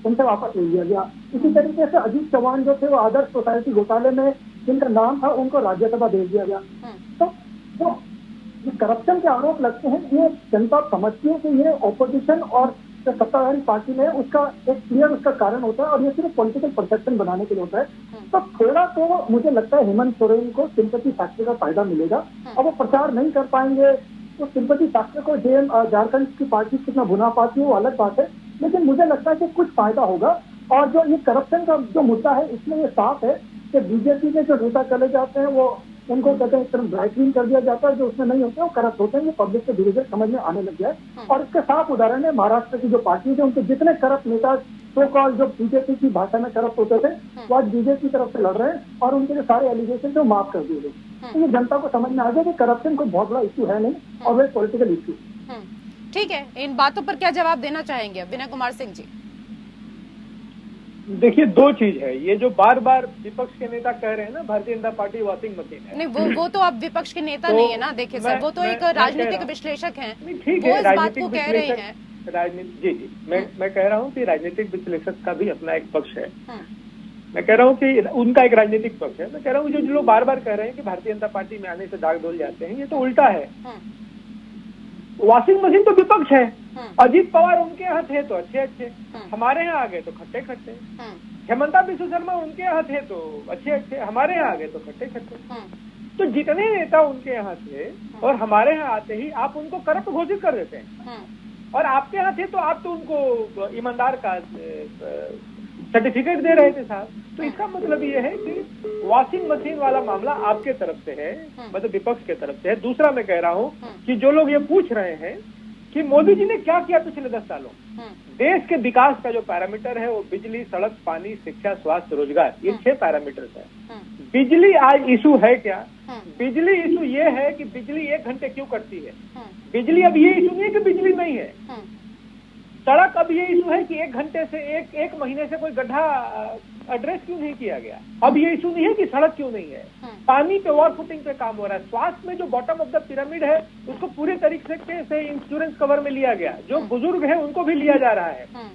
उनसे वापस ले लिया गया। इसी तरीके से अजीत चौहान जो थे वो आदर्श सोसाइटी घोटाले में जिनका नाम था उनको राज्यसभा भेज दिया गया। तो जो करप्शन के आरोप लगते हैं, ये जनता समझती है कि ये ऑपोजिशन और सत्ताधारी पार्टी में उसका एक क्लियर उसका कारण होता है, और ये सिर्फ पॉलिटिकल परसेप्शन बनाने के लिए होता है। तो थोड़ा तो मुझे लगता है हेमंत सोरेन को सिंपैथी फैक्टर का फायदा मिलेगा। अब वो प्रचार नहीं कर पाएंगे तो सिंपैथी फैक्टर को झारखंड की पार्टी कितना भुना पाती है वो अलग बात है, लेकिन मुझे लगता है कि कुछ फायदा होगा। और जो ये करप्शन का जो मुद्दा है, इसमें ये साफ है कि बीजेपी के जो नेता चले जाते हैं वो उनको कहते हैं एकदम ड्राई क्लीन कर दिया जाता है, जो उसमें नहीं होते वो करप्ट होते हैं। ये पब्लिक के धीरे धीरे समझ में आने लग गया है। और इसके साफ उदाहरण है महाराष्ट्र की जो पार्टी है, उनके जितने करप्ट नेता सो कॉल जो बीजेपी की भाषा में करप्ट होते थे वो आज बीजेपी की तरफ से लड़ रहे हैं, और उनके जो सारे एलिगेशन थे वो माफ कर दिए गए। तो ये जनता को समझ में आ गया कि करप्शन कोई बहुत बड़ा इश्यू है नहीं, और वो पॉलिटिकल इश्यू। ठीक है, इन बातों पर क्या जवाब देना चाहेंगे विनय कुमार सिंह जी? देखिए, 2 चीज है। ये जो बार बार विपक्ष के नेता कह रहे हैं ना Bharatiya Janata party washing machine है, नहीं वो तो अब विपक्ष के नेता नहीं है ना। देखिए सर, वो तो एक राजनीतिक विश्लेषक हैं, ठीक वो है, इस बात को कह रहे हैं। जी, मैं कह रहा हूँ कि राजनीतिक विश्लेषक का भी अपना एक पक्ष है। मैं कह रहा हूँ कि उनका एक राजनीतिक पक्ष है। मैं कह रहा हूँ जो लोग बार बार कह रहे हैं कि भारतीय जनता पार्टी में आने से दाग धुल जाते हैं, ये तो उल्टा है। वॉशिंग मशीन तो विपक्ष है। अजीत पवार उनके यहाँ थे तो अच्छे, हमारे यहाँ आ गए तो खट्टे। हेमंता बिस्व शर्मा उनके यहाँ थे तो अच्छे, हमारे यहाँ आ गए तो खट्टे। तो जितने नेता उनके यहाँ थे और हमारे यहाँ आते ही आप उनको करप्ट घोषित कर देते हैं, और आपके यहाँ थे तो आप तो उनको ईमानदार का सर्टिफिकेट दे रहे थे साहब। तो इसका मतलब ये है कि वॉशिंग मशीन वाला मामला आपके तरफ से है, मतलब विपक्ष के तरफ से है। दूसरा मैं कह रहा हूँ कि जो लोग ये पूछ रहे हैं कि मोदी जी ने क्या किया पिछले 10 सालों, देश के विकास का जो पैरामीटर है वो बिजली, सड़क, पानी, शिक्षा, स्वास्थ्य, रोजगार, ये 6 पैरामीटर्स है। बिजली आज इशू है क्या? बिजली इशू ये है कि बिजली 1 घंटे क्यों कटती है। बिजली अब ये इशू नहीं है कि बिजली नहीं है। सड़क अब ये इशू है कि 1 घंटे से एक महीने से कोई गड्ढा एड्रेस क्यों नहीं किया गया। अब ये इशू नहीं है कि सड़क क्यों नहीं है। पानी पे वॉर फुटिंग पे काम हो रहा है। स्वास्थ्य में जो बॉटम ऑफ द पिरामिड है उसको पूरे तरीके से इंश्योरेंस कवर में लिया गया, जो बुजुर्ग है उनको भी लिया जा रहा है।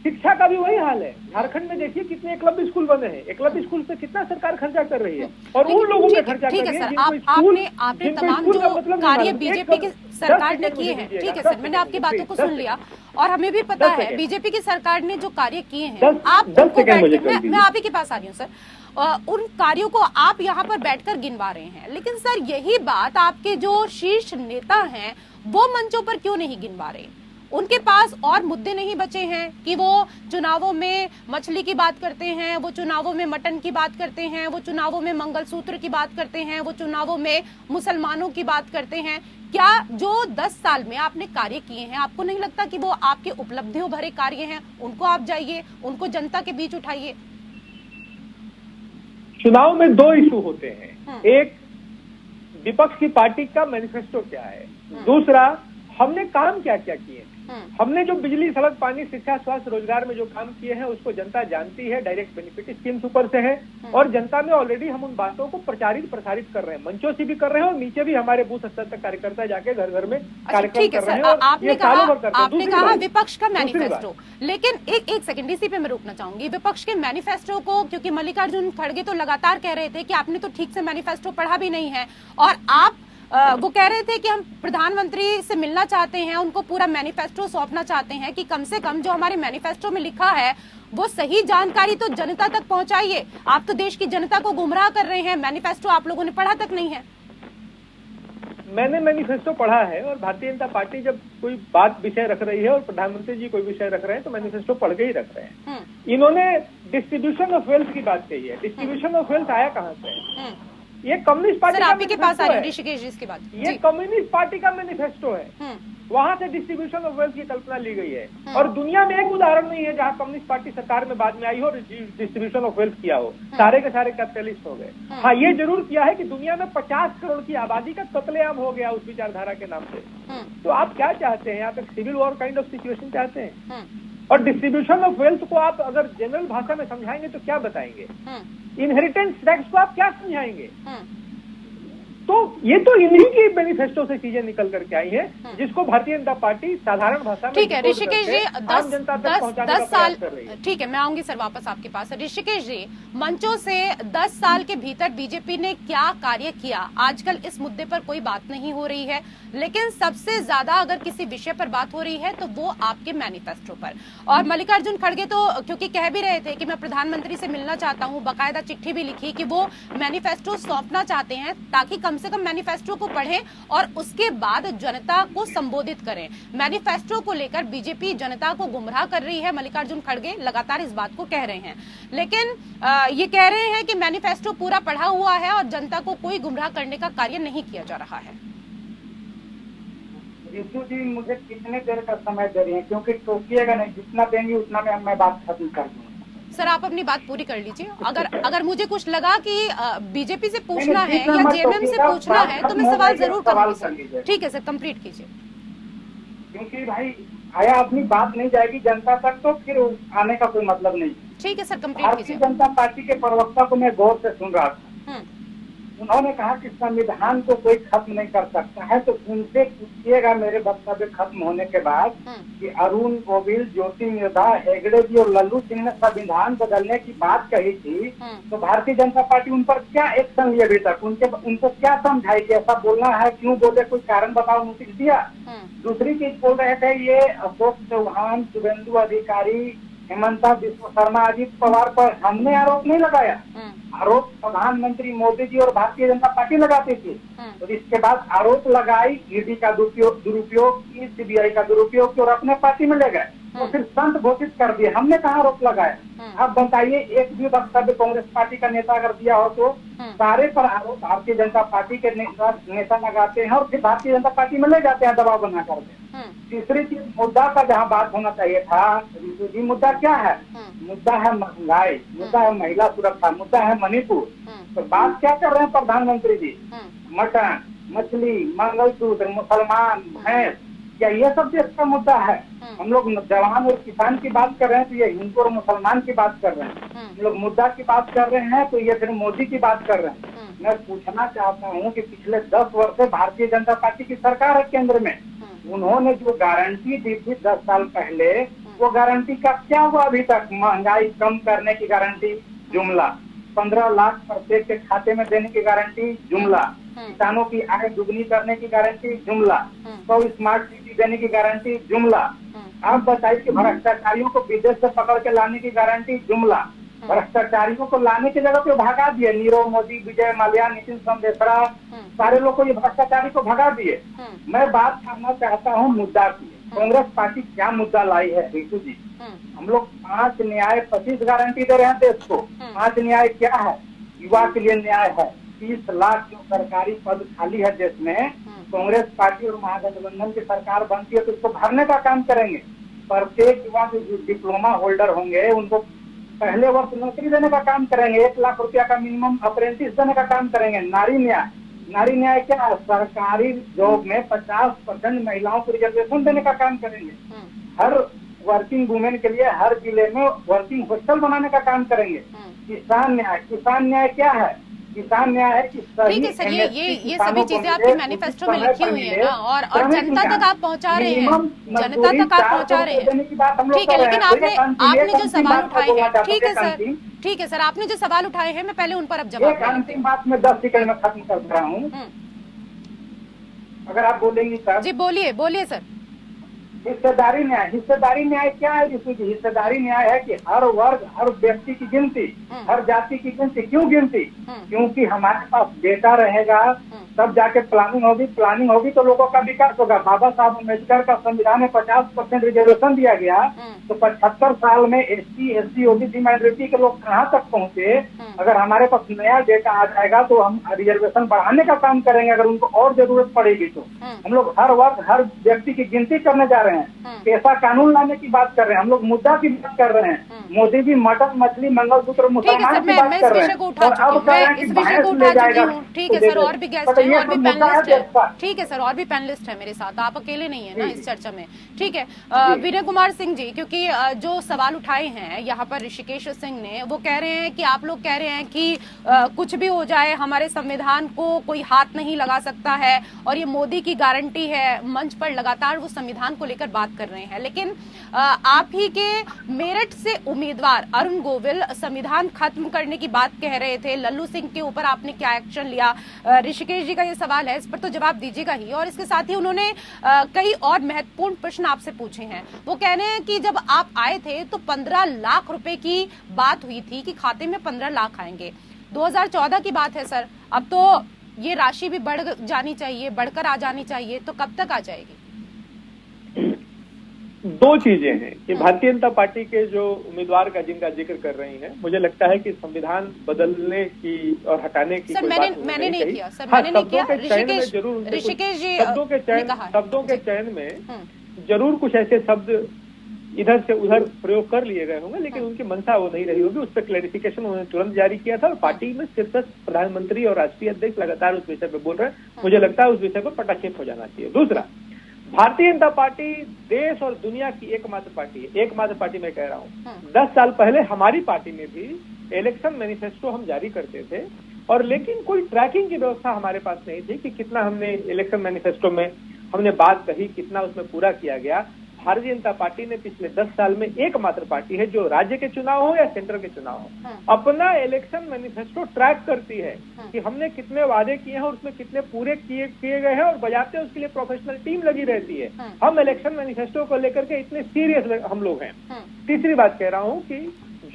शिक्षा का भी वही हाल है। झारखंड में देखिए कितने एकलव्य स्कूल बने हैं, एकलव्य स्कूल पे कितना सरकार खर्चा कर रही है, और उन लोगों पे खर्चा कर रही है। आपने तमाम जो कार्य बीजेपी की सरकार ने किए हैं, ठीक है सर, मैंने आपकी बातों को सुन लिया। और हमें भी पता है बीजेपी की सरकार ने जो कार्य किए हैं, आप मैं आप ही के पास आ रही हूँ सर, उन कार्यों को आप यहाँ पर बैठकर गिनवा रहे हैं, लेकिन सर यही बात आपके जो शीर्ष नेता हैं वो मंचों पर क्यों नहीं गिनवा रहे? उनके पास और मुद्दे नहीं बचे हैं कि वो चुनावों में मछली की बात करते हैं, वो चुनावों में मटन की बात करते हैं, वो चुनावों में मंगलसूत्र की बात करते हैं, वो चुनावों में मुसलमानों की बात करते हैं? क्या जो 10 साल में आपने कार्य किए हैं, आपको नहीं लगता कि वो आपके उपलब्धियों भरे कार्य हैं? उनको आप जाइए, उनको जनता के बीच उठाइए। चुनाव में 2 इशू होते हैं, एक विपक्ष की पार्टी का मैनिफेस्टो क्या है, दूसरा हमने काम क्या क्या किए हैं। हमने जो बिजली, सड़क, पानी, शिक्षा, स्वास्थ्य, रोजगार में जो काम किए हैं उसको जनता जानती है, डायरेक्ट बेनिफिट स्कीम्स ऊपर से है, और जनता में ऑलरेडी हम उन बातों को प्रचारित प्रसारित कर रहे हैं, मंचों से भी कर रहे हैं और नीचे भी हमारे बूथ स्तर तक कार्यकर्ता जाके घर घर में कार्यक्रम कर रहे हैं। और आपने कहा विपक्ष का मैनिफेस्टो, लेकिन एक सेकंड इसी पे मैं रुकना चाहूंगी। विपक्ष के मैनिफेस्टो को, क्योंकि मल्लिकार्जुन खड़गे तो लगातार कह रहे थे कि आपने तो ठीक से मैनिफेस्टो पढ़ा भी नहीं है, और आप वो कह रहे थे कि हम प्रधानमंत्री से मिलना चाहते हैं, उनको पूरा मैनिफेस्टो सौंपना चाहते हैं कि कम से कम जो हमारे मैनिफेस्टो में लिखा है वो सही जानकारी तो जनता तक पहुंचाइए। आप तो देश की जनता को गुमराह कर रहे हैं, मैनिफेस्टो आप लोगों ने पढ़ा तक नहीं है। मैंने मैनिफेस्टो पढ़ा है, और भारतीय जनता पार्टी जब कोई बात विषय रख रही है और प्रधानमंत्री जी कोई विषय रख रहे हैं तो मैनिफेस्टो पढ़ के ही रख रहे हैं। इन्होंने डिस्ट्रीब्यूशन ऑफ वेल्थ की बात कही है। डिस्ट्रीब्यूशन ऑफ वेल्थ आया कहाँ से? ये कम्युनिस्ट पार्टी आप ही के पास आ रही है ऋषिकेश जी इसके बाद। ये कम्युनिस्ट पार्टी का मैनिफेस्टो है, वहां से डिस्ट्रीब्यूशन ऑफ वेल्थ की कल्पना ली गई है। और दुनिया में एक उदाहरण नहीं है जहां कम्युनिस्ट पार्टी सरकार में बाद में आई हो और डिस्ट्रीब्यूशन ऑफ वेल्थ किया हो, सारे के सारे कैपिटलिस्ट हो गए। हाँ, ये जरूर किया है कि दुनिया में 50 करोड़ की आबादी का कत्लेआम हो गया उस विचारधारा के नाम से। तो आप क्या चाहते हैं? आप एक civil war kind of situation चाहते हैं? और डिस्ट्रीब्यूशन ऑफ वेल्थ को आप अगर जनरल भाषा में समझाएंगे तो क्या बताएंगे? इनहेरिटेंस टैक्स को आप क्या समझाएंगे? तो ये तो इन्हीं की मैनिफेस्टो से चीजें निकल करके आई हैं, जिसको भारतीय जनता पार्टी साधारण भाषा में, ठीक है ऋषिकेश जी, 10 साल, कर रही है। ठीक है, मैं आऊंगी सर वापस आपके पास। ऋषिकेश जी, मंचों से 10 साल के भीतर बीजेपी ने क्या कार्य किया? आजकल इस मुद्दे पर कोई बात नहीं हो रही है, लेकिन सबसे ज्यादा अगर किसी विषय पर बात हो रही है तो वो आपके मैनिफेस्टो पर। और मल्लिकार्जुन खड़गे तो क्योंकि कह भी रहे थे कि मैं प्रधानमंत्री से मिलना चाहता हूँ, बाकायदा चिट्ठी भी लिखी कि वो मैनिफेस्टो सौंपना चाहते हैं ताकि कम से कम मैनिफेस्टो को पढ़ें और उसके बाद जनता को संबोधित करें। मैनिफेस्टो को लेकर बीजेपी जनता को गुमराह कर रही है, मल्लिकार्जुन खड़गे लगातार इस बात को कह रहे हैं, लेकिन ये कह रहे हैं कि मैनिफेस्टो पूरा पढ़ा हुआ है और जनता को कोई गुमराह करने का कार्य नहीं किया जा रहा है। रितु जी, मुझे कितने देर का समय दे रही है? क्योंकि टोकिएगा नहीं, जितना देंगी उतना में मैं बात खत्म कर दूंगा। सर आप अपनी बात पूरी कर लीजिए। अगर मुझे कुछ लगा कि बीजेपी से पूछना है या जेएमएम से पूछना है तो मैं सवाल जरूर करूंगी। ठीक है सर, कंप्लीट कीजिए। क्योंकि भाई आया अपनी बात नहीं जाएगी जनता तक तो फिर आने का कोई मतलब नहीं। ठीक है सर, कंप्लीट कीजिए। भारतीय जनता पार्टी के प्रवक्ता को मैं गौर से सुन रहा था, उन्होंने कहा कि संविधान को कोई खत्म नहीं कर सकता है। तो उनसे पूछिएगा मेरे वक्तव्य खत्म होने के बाद कि अरुण गोविल, ज्योति मिर्धा, हेगड़े जी और लल्लू सिंह ने संविधान बदलने की बात कही थी, तो भारतीय जनता पार्टी उन पर क्या एक्शन लिए अभी तक? उनको क्या समझाई कि ऐसा बोलना है, क्यों बोले, कोई कारण बताओ, नोटिस दिया? दूसरी चीज बोल रहे थे ये अशोक चौहान, शुभेंदु अधिकारी, हेमंता विश्व शर्मा, अजीत पवार पर हमने आरोप नहीं लगाया। आरोप प्रधानमंत्री मोदी जी और भारतीय जनता पार्टी लगाती थी। तो इसके बाद आरोप लगाई ईडी का दुरुपयोग की, सीबीआई का दुरुपयोग की और अपने पार्टी में ले गए, तो फिर संत घोषित कर दिए। हमने कहा आरोप लगाया? अब बताइए, एक भी वक्तव्य कांग्रेस पार्टी का नेता अगर दिया हो तो सारे पर आरोप भारतीय जनता पार्टी के नेता लगाते हैं और फिर भारतीय जनता पार्टी में ले जाते हैं दबाव बना करके। तीसरी चीज, मुद्दा का जहाँ बात होना चाहिए था, रितु जी, मुद्दा क्या है? मुद्दा है महंगाई, मुद्दा है महिला सुरक्षा, मुद्दा है मणिपुर। तो बात क्या कर रहे हैं प्रधानमंत्री जी? मटन, मछली, मंगलसूत्र, मुसलमान, भैंस, क्या ये सब देश का मुद्दा है? हम लोग जवान और किसान की बात कर रहे हैं तो ये हिंदू और मुसलमान की बात कर रहे हैं। हम लोग मुद्दा की बात कर रहे हैं तो ये फिर मोदी की बात कर रहे हैं। मैं पूछना चाहता हूँ कि पिछले 10 वर्ष से भारतीय जनता पार्टी की सरकार है केंद्र में, उन्होंने जो गारंटी दी थी 10 साल पहले, वो गारंटी का क्या हुआ अभी तक? महंगाई कम करने की गारंटी, जुमला। 15 लाख प्रत्येक के खाते में देने की गारंटी, जुमला। किसानों की आय दुगनी करने की गारंटी, जुमला। 100 स्मार्ट सिटी देने की गारंटी, जुमला। आप बताइए कि भ्रष्टाचारियों को विदेश से पकड़ के लाने की गारंटी जुमला, भ्रष्टाचारियों को लाने की जगह पे भगा दिए। नीरव मोदी, विजय माल्या, नितिन संदेशरा, सारे लोग को ये भ्रष्टाचारी को भगा दिए। मैं बात करना चाहता हूँ मुद्दा की। कांग्रेस पार्टी क्या मुद्दा लाई है रितु जी? हम लोग 5 न्याय 25 गारंटी दे रहे हैं देश को। 5 न्याय क्या है? युवा के लिए न्याय है। 30 लाख जो सरकारी पद खाली है देश में, कांग्रेस पार्टी और महागठबंधन की सरकार बनती है तो उसको भरने का काम करेंगे। प्रत्येक युवा जो डिप्लोमा होल्डर होंगे उनको पहले वर्ष नौकरी देने का काम करेंगे। 1 लाख रुपया का मिनिमम अप्रेंटिस देने का काम करेंगे। नारी न्याय क्या है? सरकारी जॉब में 50% महिलाओं को रिजर्वेशन देने का काम करेंगे। हर वर्किंग वुमेन के लिए हर जिले में वर्किंग हॉस्टल बनाने का काम करेंगे। किसान न्याय क्या है? किसान न्याय है कि ठीक है सर, ये सभी चीजें आपके मैनिफेस्टो में लिखी हुई है ना, और जनता तक आप पहुंचा रहे हैं, जनता तक आप पहुंचा रहे हैं। ठीक है, लेकिन आपने जो सवाल उठाए हैं, ठीक है सर, आपने जो सवाल उठाए हैं मैं पहले उन पर अब जवाब अंतिम बात में 10 सेकंड में खत्म कर रहा हूँ, अगर आप बोलेंगी सर। जी बोलिए सर। हिस्सेदारी न्याय क्या है? हिस्सेदारी न्याय है कि हर वर्ग, हर व्यक्ति की गिनती, हर जाति की गिनती। क्यों गिनती? क्योंकि हमारे पास डेटा रहेगा तब जाके प्लानिंग होगी तो लोगों का विकास होगा। बाबा साहब अम्बेडकर का संविधान में 50% रिजर्वेशन दिया गया, तो 75 साल में SC, SC, OBC माइनॉरिटी के लोग कहाँ तक पहुँचे? अगर हमारे पास नया डेटा आ जाएगा तो हम रिजर्वेशन बढ़ाने का काम करेंगे। अगर उनको और जरूरत पड़ेगी तो हम लोग हर वर्ग, हर व्यक्ति की गिनती करने जा रहे हैं। पैसा कानून लाने की बात कर रहे हैं, हम लोग मुद्दा की बात कर रहे हैं। मोदी जी मटन, मछली, मंगलसूत्र, मुसलमान की बात कर रहे हैं। इस विषय को उठा चुकी हूँ। ठीक है सर, और भी गेस्ट हैं, और भी पैनलिस्ट है। ठीक है सर, और भी पैनलिस्ट है मेरे साथ, आप अकेले नहीं है ना इस चर्चा में। ठीक है, विनय कुमार सिंह जी, क्योंकि जो सवाल उठाए हैं यहाँ पर ऋषिकेश सिंह ने, वो कह रहे हैं कि आप लोग कह रहे हैं कि कुछ भी हो जाए हमारे संविधान को कोई हाथ नहीं लगा सकता है, और ये मोदी की गारंटी है। मंच पर लगातार वो संविधान को लेकर बात कर रहे हैं, लेकिन आप ही के मेरठ से उम्मीदवार अरुण गोविल संविधान खत्म करने की बात कह रहे थे। लल्लू सिंह के ऊपर आपने क्या एक्शन लिया? ऋषिकेश जी का ये सवाल है, इस पर तो जवाब दीजिएगा ही। और इसके साथ ही उन्होंने कई और महत्वपूर्ण प्रश्न आपसे पूछे हैं। वो कह रहे हैं कि जब आप आए थे तो 15 लाख रुपए की बात हुई थी कि खाते में 15 लाख आएंगे। 2014 की बात है सर, अब तो ये राशि भी बढ़ जानी चाहिए, बढ़कर आ जानी चाहिए, तो कब तक आ जाएगी? 2 चीजें हैं कि भारतीय जनता पार्टी के जो उम्मीदवार का जिनका जिक्र कर रही हैं, मुझे लगता है कि संविधान बदलने की और हटाने की सर मैंने नहीं किया सर, मैंने नहीं किया। ऋषिकेश जी शब्दों के चयन में जरूर कुछ ऐसे शब्द इधर से उधर प्रयोग कर लिए गए होंगे, लेकिन उनकी मंशा वो नहीं रही होगी। उस पर क्लैरिफिकेशन उन्होंने तुरंत जारी किया था, और पार्टी में शीर्षस्थ प्रधानमंत्री और राष्ट्रीय अध्यक्ष लगातार उस विषय पर बोल रहे हैं। मुझे लगता है उस विषय पर पटाक्षेप हो जाना चाहिए। दूसरा, भारतीय जनता पार्टी देश और दुनिया की एकमात्र पार्टी है। एकमात्र पार्टी मैं कह रहा हूँ। 10 साल पहले हमारी पार्टी में भी इलेक्शन मैनिफेस्टो हम जारी करते थे, और लेकिन कोई ट्रैकिंग की व्यवस्था हमारे पास नहीं थी कि कितना हमने इलेक्शन मैनिफेस्टो में हमने बात कही, कितना उसमें पूरा किया गया। भारतीय जनता पार्टी ने पिछले 10 साल में एकमात्र पार्टी है जो राज्य के चुनाव हो या सेंटर के चुनाव हो, अपना इलेक्शन मैनिफेस्टो ट्रैक करती है कि हमने कितने वादे किए हैं और उसमें कितने पूरे किए गए हैं, और बजाते उसके लिए प्रोफेशनल टीम लगी रहती है। हम इलेक्शन मैनिफेस्टो को लेकर के इतने सीरियस हम लोग हैं। तीसरी बात कह रहा हूँ कि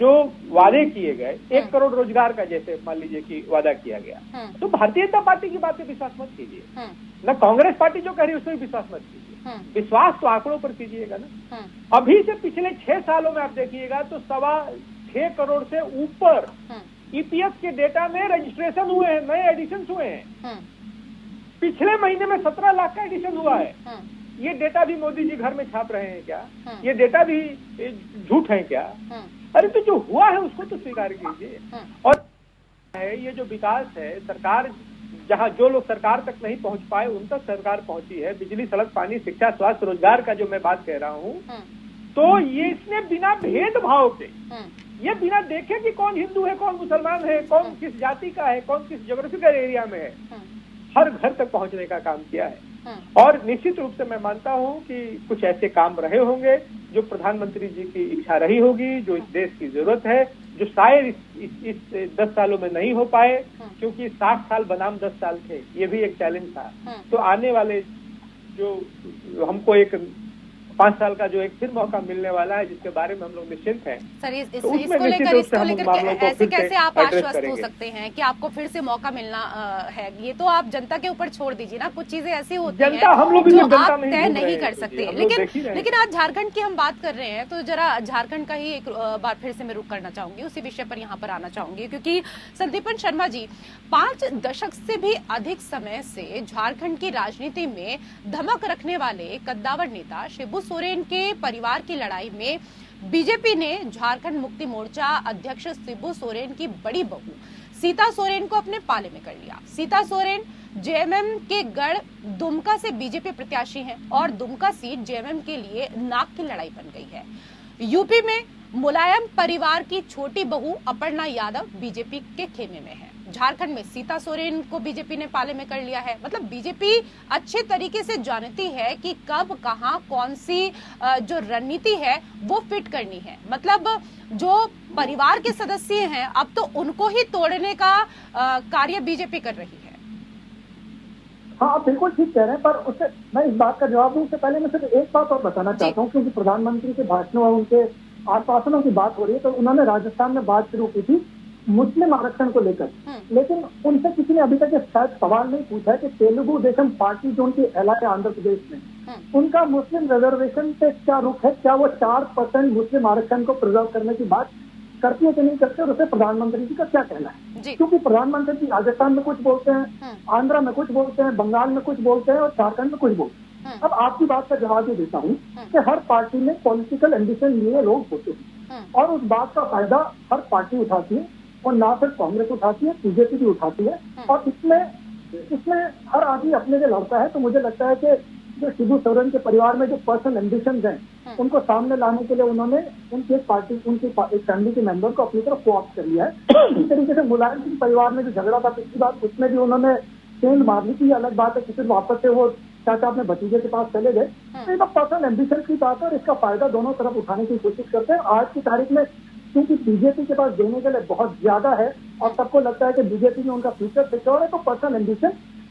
जो वादे किए गए, 1 करोड़ रोजगार का जैसे मान लीजिए कि वादा किया गया, तो भारतीय जनता पार्टी की बात पे विश्वास मत कीजिए, न कांग्रेस पार्टी जो कह रही है उसमें विश्वास मत कीजिए। विश्वास तो आंकड़ों पर कीजिएगा ना। अभी से पिछले 6 सालों में आप देखिएगा तो 6.25 करोड़ से ऊपर EPF के डेटा में रजिस्ट्रेशन हुए हैं, नए एडिशन हुए हैं। पिछले महीने में 17 लाख का एडिशन हुआ है। ये डेटा भी मोदी जी घर में छाप रहे हैं क्या? ये डेटा भी झूठ है क्या? अरे तो जो हुआ है उसको तो स्वीकार कीजिए। और ये जो विकास है, सरकार जहाँ जो लोग सरकार तक नहीं पहुंच पाए उन तक सरकार पहुंची है। बिजली, सड़क, पानी, शिक्षा, स्वास्थ्य, रोजगार का जो मैं बात कह रहा हूँ, तो ये इसने बिना भेदभाव के, ये बिना देखे कि कौन हिंदू है, कौन मुसलमान है, कौन किस जाति का है, कौन किस ज्योग्राफिकल एरिया में है, हर घर तक पहुंचने का काम किया है। और निश्चित रूप से मैं मानता हूं कि कुछ ऐसे काम रहे होंगे जो प्रधानमंत्री जी की इच्छा रही होगी, जो इस देश की जरूरत है, जो शायद इस 10 सालों में नहीं हो पाए, क्योंकि 60 साल बनाम 10 साल थे, ये भी एक चैलेंज था। तो आने वाले जो हमको एक 5 साल का जो एक फिर मौका मिलने वाला है, जिसके बारे में हम लोग निश्चिंत हैं। सर तो उसमें निश्चित रूप से हम उन मामलों को ऐसे फिर से कैसे आप एड्रेस आश्वस्त हो करेंगे। सकते हैं कि आपको फिर से मौका मिलना है? ये तो आप जनता के ऊपर छोड़ दीजिए ना, कुछ चीजें ऐसी होती जनता, हैं हम लोग भी जो जनता आप नहीं तय ढूंढ नहीं रहे कर हैं, सकते। हम लोग देख ही रहे हैं। लेकिन आज झारखंड की हम बात कर रहे हैं, तो जरा झारखंड का ही एक बार फिर से मैं रुक करना चाहूंगी, उसी विषय पर यहाँ पर आना चाहूंगी, क्योंकि संदीपन शर्मा जी 5 दशक से भी अधिक समय से झारखंड की राजनीति में धमक रखने वाले कद्दावर नेता शिबू सोरेन के परिवार की लड़ाई में बीजेपी ने झारखंड मुक्ति मोर्चा अध्यक्ष शिबू सोरेन की बड़ी बहू सीता सोरेन को अपने पाले में कर लिया। सीता सोरेन जेएमएम के गढ़ दुमका से बीजेपी प्रत्याशी हैं और दुमका सीट जेएमएम के लिए नाक की लड़ाई बन गई है। यूपी में मुलायम परिवार की छोटी बहू अपर्णा यादव बीजेपी के खेमे में है। झारखंड में सीता सोरेन को बीजेपी ने पाले में कर लिया है। मतलब बीजेपी अच्छे तरीके से जानती है कि कब कहां कौन सी जो रणनीति है वो फिट करनी है। मतलब जो परिवार के सदस्य हैं अब तो उनको ही तोड़ने का कार्य बीजेपी कर रही है। हाँ, आप बिल्कुल ठीक कह रहे हैं, पर उससे मैं इस बात का जवाब दूं उससे पहले मैं सिर्फ एक बात और बताना चाहता हूँ, क्योंकि प्रधानमंत्री के भाषणों और उनके आश्वासनों की बात हो रही है, तो उन्होंने राजस्थान में बात शुरू की थी मुस्लिम आरक्षण को लेकर, लेकिन उनसे किसी ने अभी तक शायद सवाल नहीं पूछा है कि तेलुगु देशम पार्टी जो उनकी एलआई आंध्र प्रदेश में, उनका मुस्लिम रिजर्वेशन पे क्या रुख है? क्या वो 4% मुस्लिम आरक्षण को प्रिजर्व करने की बात करती है कि नहीं करते, और उसे प्रधानमंत्री जी का क्या कहना है? क्योंकि प्रधानमंत्री जी राजस्थान में कुछ बोलते हैं, आंध्र में कुछ बोलते हैं, बंगाल में कुछ बोलते हैं और झारखंड में कुछ बोलते हैं। अब आपकी बात का जवाब ये देता हूँ कि हर पार्टी में पॉलिटिकल एम्बिशन लिए लोग होते हैं और उस बात का फायदा हर पार्टी उठाती है, और ना सिर्फ कांग्रेस उठाती है, बीजेपी भी उठाती है, और इसमें हर आदमी अपने लिए लड़ता है। तो मुझे लगता है कि जो शिबू सोरेन के परिवार में जो पर्सनल एम्बिशन हैं उनको सामने लाने के लिए उन्होंने उनकी एक फैमिली के मेंबर को अपनी तरफ कोऑप्ट कर लिया है। इस तरीके से मुलायम सिंह परिवार में जो झगड़ा था पिछली बार, उसमें भी उन्होंने चेंज मार ली थी। अलग बात है कि फिर वापस से वो चाचा अपने भतीजे के पास चले गए। तो ये तो पर्सनल एम्बिशन की बात है और इसका फायदा दोनों तरफ उठाने की कोशिश करते हैं। आज की तारीख में क्योंकि बीजेपी के पास देने के लिए बहुत ज्यादा है और सबको लगता है कि बीजेपी में उनका फ्यूचर सिक्योर है, तो पर्सनल एम्बिशन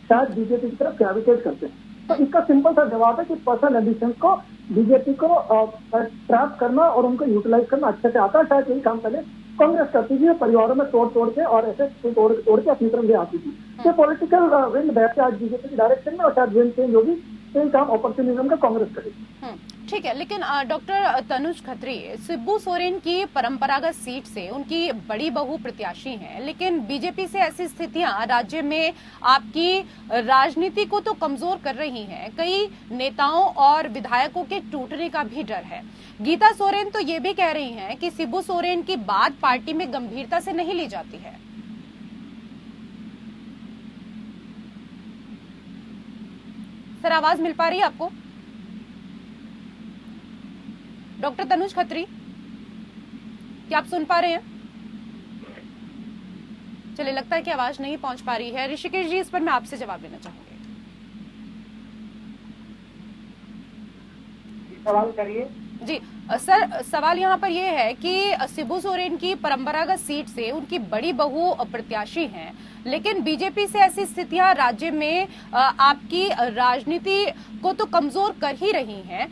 शायद बीजेपी की तरफ ग्रेविटेट करते हैं। तो इसका सिंपल सा जवाब है कि पर्सनल एम्बिशन को बीजेपी को ट्रैप करना और उनको यूटिलाइज करना अच्छे से आता है। शायद यही काम पहले कांग्रेस करती थी, परिवारों में तोड़ के और ऐसे तोड़ के अपनी तरफ ले आती थी। तो पॉलिटिकल विंड बहते आज बीजेपी की डायरेक्शन में और शायद विंड चेंज होगी, तो ये काम अपॉर्चुनिज्म का कांग्रेस करेगी। ठीक है, लेकिन डॉक्टर तनुज खत्री, शिबू सोरेन की परंपरागत सीट से उनकी बड़ी बहू प्रत्याशी हैं, लेकिन बीजेपी से ऐसी स्थितियां राज्य में आपकी राजनीति को तो कमजोर कर रही हैं। कई नेताओं और विधायकों के टूटने का भी डर है। गीता सोरेन तो ये भी कह रही हैं कि शिबू सोरेन की बात पार्टी में गंभीरता से नहीं ली जाती है। सर, आवाज मिल पा रही है आपको? डॉक्टर तनुज खत्री, क्या आप सुन पा रहे हैं? चलिए, लगता है कि आवाज नहीं पहुंच पा रही है। ऋषिकेश जी, इस पर मैं आपसे जवाब लेना चाहूंगी। सवाल करिए जी सर, सवाल यहाँ पर यह है कि शिबू सोरेन की परंपरागत सीट से उनकी बड़ी बहू प्रत्याशी हैं, लेकिन बीजेपी से ऐसी स्थितियां राज्य में आपकी राजनीति को तो कमजोर कर ही रही हैं।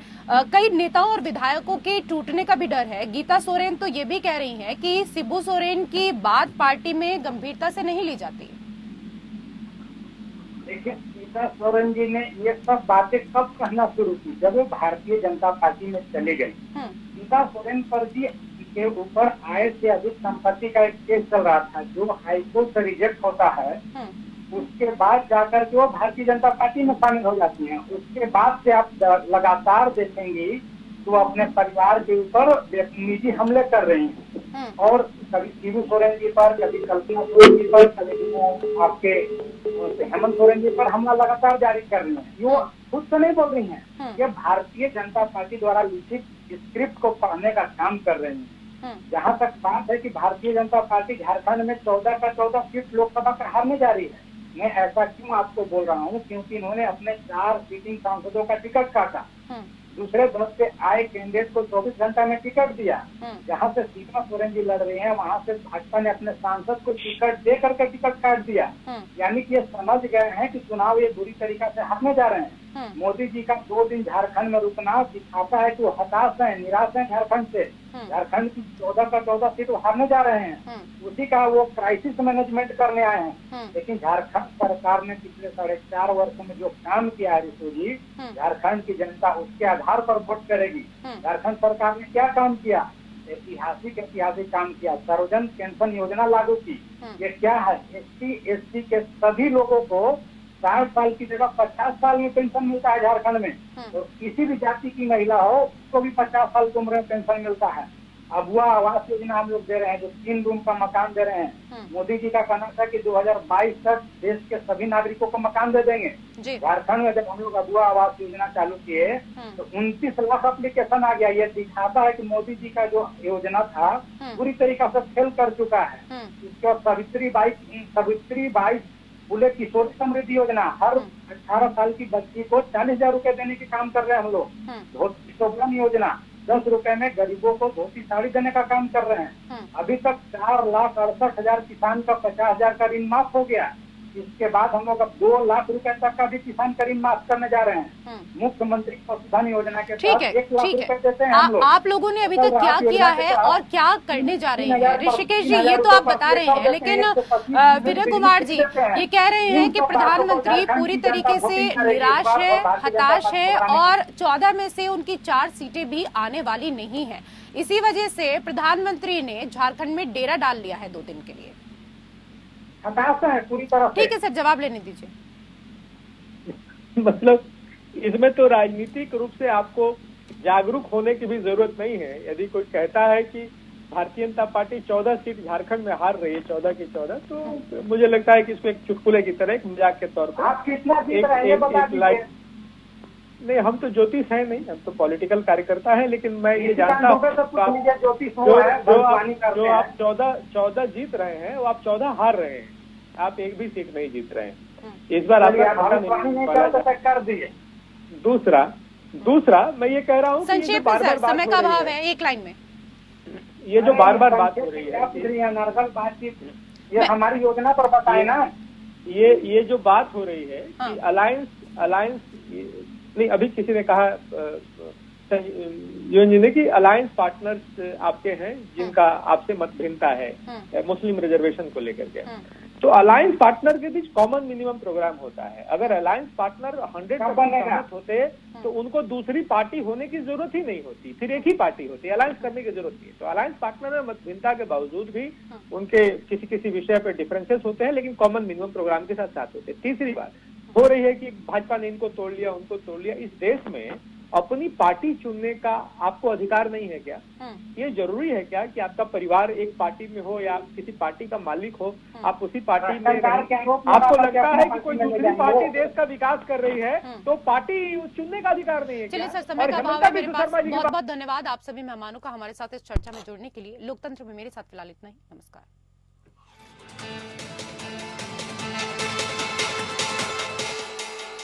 कई नेताओं और विधायकों के टूटने का भी डर है। गीता सोरेन तो ये भी कह रही हैं कि शिबू सोरेन की बात पार्टी में गंभीरता से नहीं ली जाती। देखिए, गीता सोरेन जी ने ये सब बातें कब कहना शुरू की? जब वो भारतीय जनता पार्टी में चले गए। गीता सोरेन पर जी के ऊपर आय से अधिक संपत्ति का एक केस चल रहा था, जो हाईकोर्ट से रिजेक्ट होता है। उसके बाद जाकर के वो भारतीय जनता पार्टी में शामिल हो जाती हैं। उसके बाद से आप लगातार देखेंगे तो अपने परिवार के ऊपर निजी हमले कर रही हैं, और कभी शिबू सोरेन जी पर, कभी कल्पना सोरेन जी पर, कभी आपके हेमंत सोरेन जी पर हमला लगातार जारी कर रही हैं। ये खुद से नहीं बोल रही हैं, ये भारतीय जनता पार्टी द्वारा लिखित स्क्रिप्ट को पढ़ने का काम कर रही हैं। जहाँ तक बात है कि भारतीय जनता पार्टी झारखंड में 14 का 14 सीट लोकसभा का हारने जा रही है। मैं ऐसा क्यों आपको बोल रहा हूँ? क्योंकि इन्होंने अपने 4 सिटिंग सांसदों का टिकट काटा, दूसरे दल से आए कैंडिडेट को 24 घंटा में टिकट दिया। जहाँ से सीता सोरेन जी लड़ रही हैं, वहाँ से भाजपा ने अपने सांसद को टिकट दे करके टिकट काट दिया। यानी कि ये समझ गए हैं कि चुनाव ये बुरी तरीका से हारने जा रहे हैं। मोदी जी का 2 दिन झारखंड में रुकना दिखाता है कि वो हताश है, निराश है झारखंड से। झारखंड की 14 का 14 सीट हारने जा रहे हैं, उसी का वो क्राइसिस मैनेजमेंट करने आए हैं। लेकिन झारखंड सरकार ने पिछले 4.5 वर्षों में जो काम किया है ऋतु जी, झारखंड की जनता उसके आधार पर वोट करेगी। झारखंड सरकार ने क्या काम किया? ऐतिहासिक काम किया। सर्वजन पेंशन योजना लागू की। ये क्या है? SC के सभी लोगों को 60 साल की जगह 50 साल में पेंशन मिलता है झारखंड में। तो किसी भी जाति की महिला हो उसको भी 50 साल की उम्र में पेंशन मिलता है। अबुआ आवास योजना हम लोग दे रहे हैं, जो 3 रूम का मकान दे रहे हैं। मोदी जी का कहना था कि 2022 तक देश के सभी नागरिकों को मकान दे देंगे। झारखंड में जब हम लोग अबुआ आवास योजना चालू किए तो 29 लाख एप्लीकेशन आ गया। ये दिखाता है कि मोदी जी का जो योजना था पूरी तरीका से फेल कर चुका है। इसके बाद सावित्री बाई फुले किशोर समृद्धि योजना, हर 18 साल की बच्ची को 40,000 रुपए देने के काम कर रहे हैं हम लोग। धोती शोभन योजना 10 रुपए में गरीबों को धोती साड़ी देने का काम कर रहे हैं। अभी तक 4,68,000 किसान का 50,000 का ऋण माफ हो गया। इसके बाद हम लोग अब 2 लाख रुपए तक का भी किसान का ऋण माफ करने जा रहे हैं। मुख्यमंत्री पशुधन योजना के तहत 1 लाख रुपए देते हैं हम लोग। आप लोगों ने अभी तक क्या किया है और क्या करने जा रहे हैं? ऋषिकेश जी, ये तो आप बता रहे हैं, लेकिन विनय कुमार जी ये कह रहे हैं कि प्रधानमंत्री पूरी तरीके से निराश है, हताश है और 14 में से उनकी 4 सीटें भी आने वाली नहीं है। इसी वजह से प्रधानमंत्री ने झारखंड में डेरा डाल लिया है 2 दिन के लिए। हताश है पूरी तरह से। ठीक है सर, जवाब लेने दीजिए। मतलब इसमें तो राजनीतिक रूप से आपको जागरूक होने की भी जरूरत नहीं है। यदि कोई कहता है कि भारतीय जनता पार्टी 14 सीट झारखंड में हार रही है, 14 की 14, तो मुझे लगता है कि इसको एक चुटकुले की तरह, एक मजाक के तौर पर आप कितना जीत रहे हैं ये बता दीजिए। नहीं, हम तो ज्योतिष है नहीं, हम तो पॉलिटिकल कार्यकर्ता है। लेकिन मैं ये जानता हूँ जो आप 14 जीत रहे हैं वो आप 14 हार रहे हैं, आप एक भी सीट नहीं जीत रहे हैं। इस बार कर दिए। दूसरा मैं ये कह रहा हूँ संक्षेप में सर, समय का अभाव है, एक लाइन में। ये जो बार बार बात हो रही है, नॉर्मल बातचीत, ये हमारी योजना पर बताए ना। ये जो बात हो रही है कि अलायंस नहीं, अभी किसी ने कहा जी ने कि अलायंस पार्टनर्स आपके हैं जिनका आपसे मतभिन्नता है मुस्लिम रिजर्वेशन को लेकर के। तो अलायंस पार्टनर के बीच कॉमन मिनिमम प्रोग्राम होता है। अगर अलायंस पार्टनर 100% होते तो उनको दूसरी पार्टी होने की जरूरत ही नहीं होती, फिर एक ही पार्टी होती, अलायंस करने की जरूरत नहीं है। तो अलायंस पार्टनर में मतभिन्नता के बावजूद भी उनके किसी विषय पर डिफरेंसेस होते हैं, लेकिन कॉमन मिनिमम प्रोग्राम के साथ साथ होते हैं। तीसरी बात हो रही है कि भाजपा ने इनको तोड़ लिया, उनको तोड़ लिया। इस देश में अपनी पार्टी चुनने का आपको अधिकार नहीं है क्या? ये जरूरी है क्या कि आपका परिवार एक पार्टी में हो या किसी पार्टी का मालिक हो, आप उसी पार्टी में आपको लगता है कि कोई दूसरी पार्टी देश का विकास कर रही है तो पार्टी चुनने का अधिकार नहीं है? चलिए सर, समय का अभाव है मेरे पास। बहुत बहुत धन्यवाद आप सभी मेहमानों का हमारे साथ इस चर्चा में जुड़ने के लिए। लोकतंत्र में मेरे साथ फिलहाल इतना ही। नमस्कार।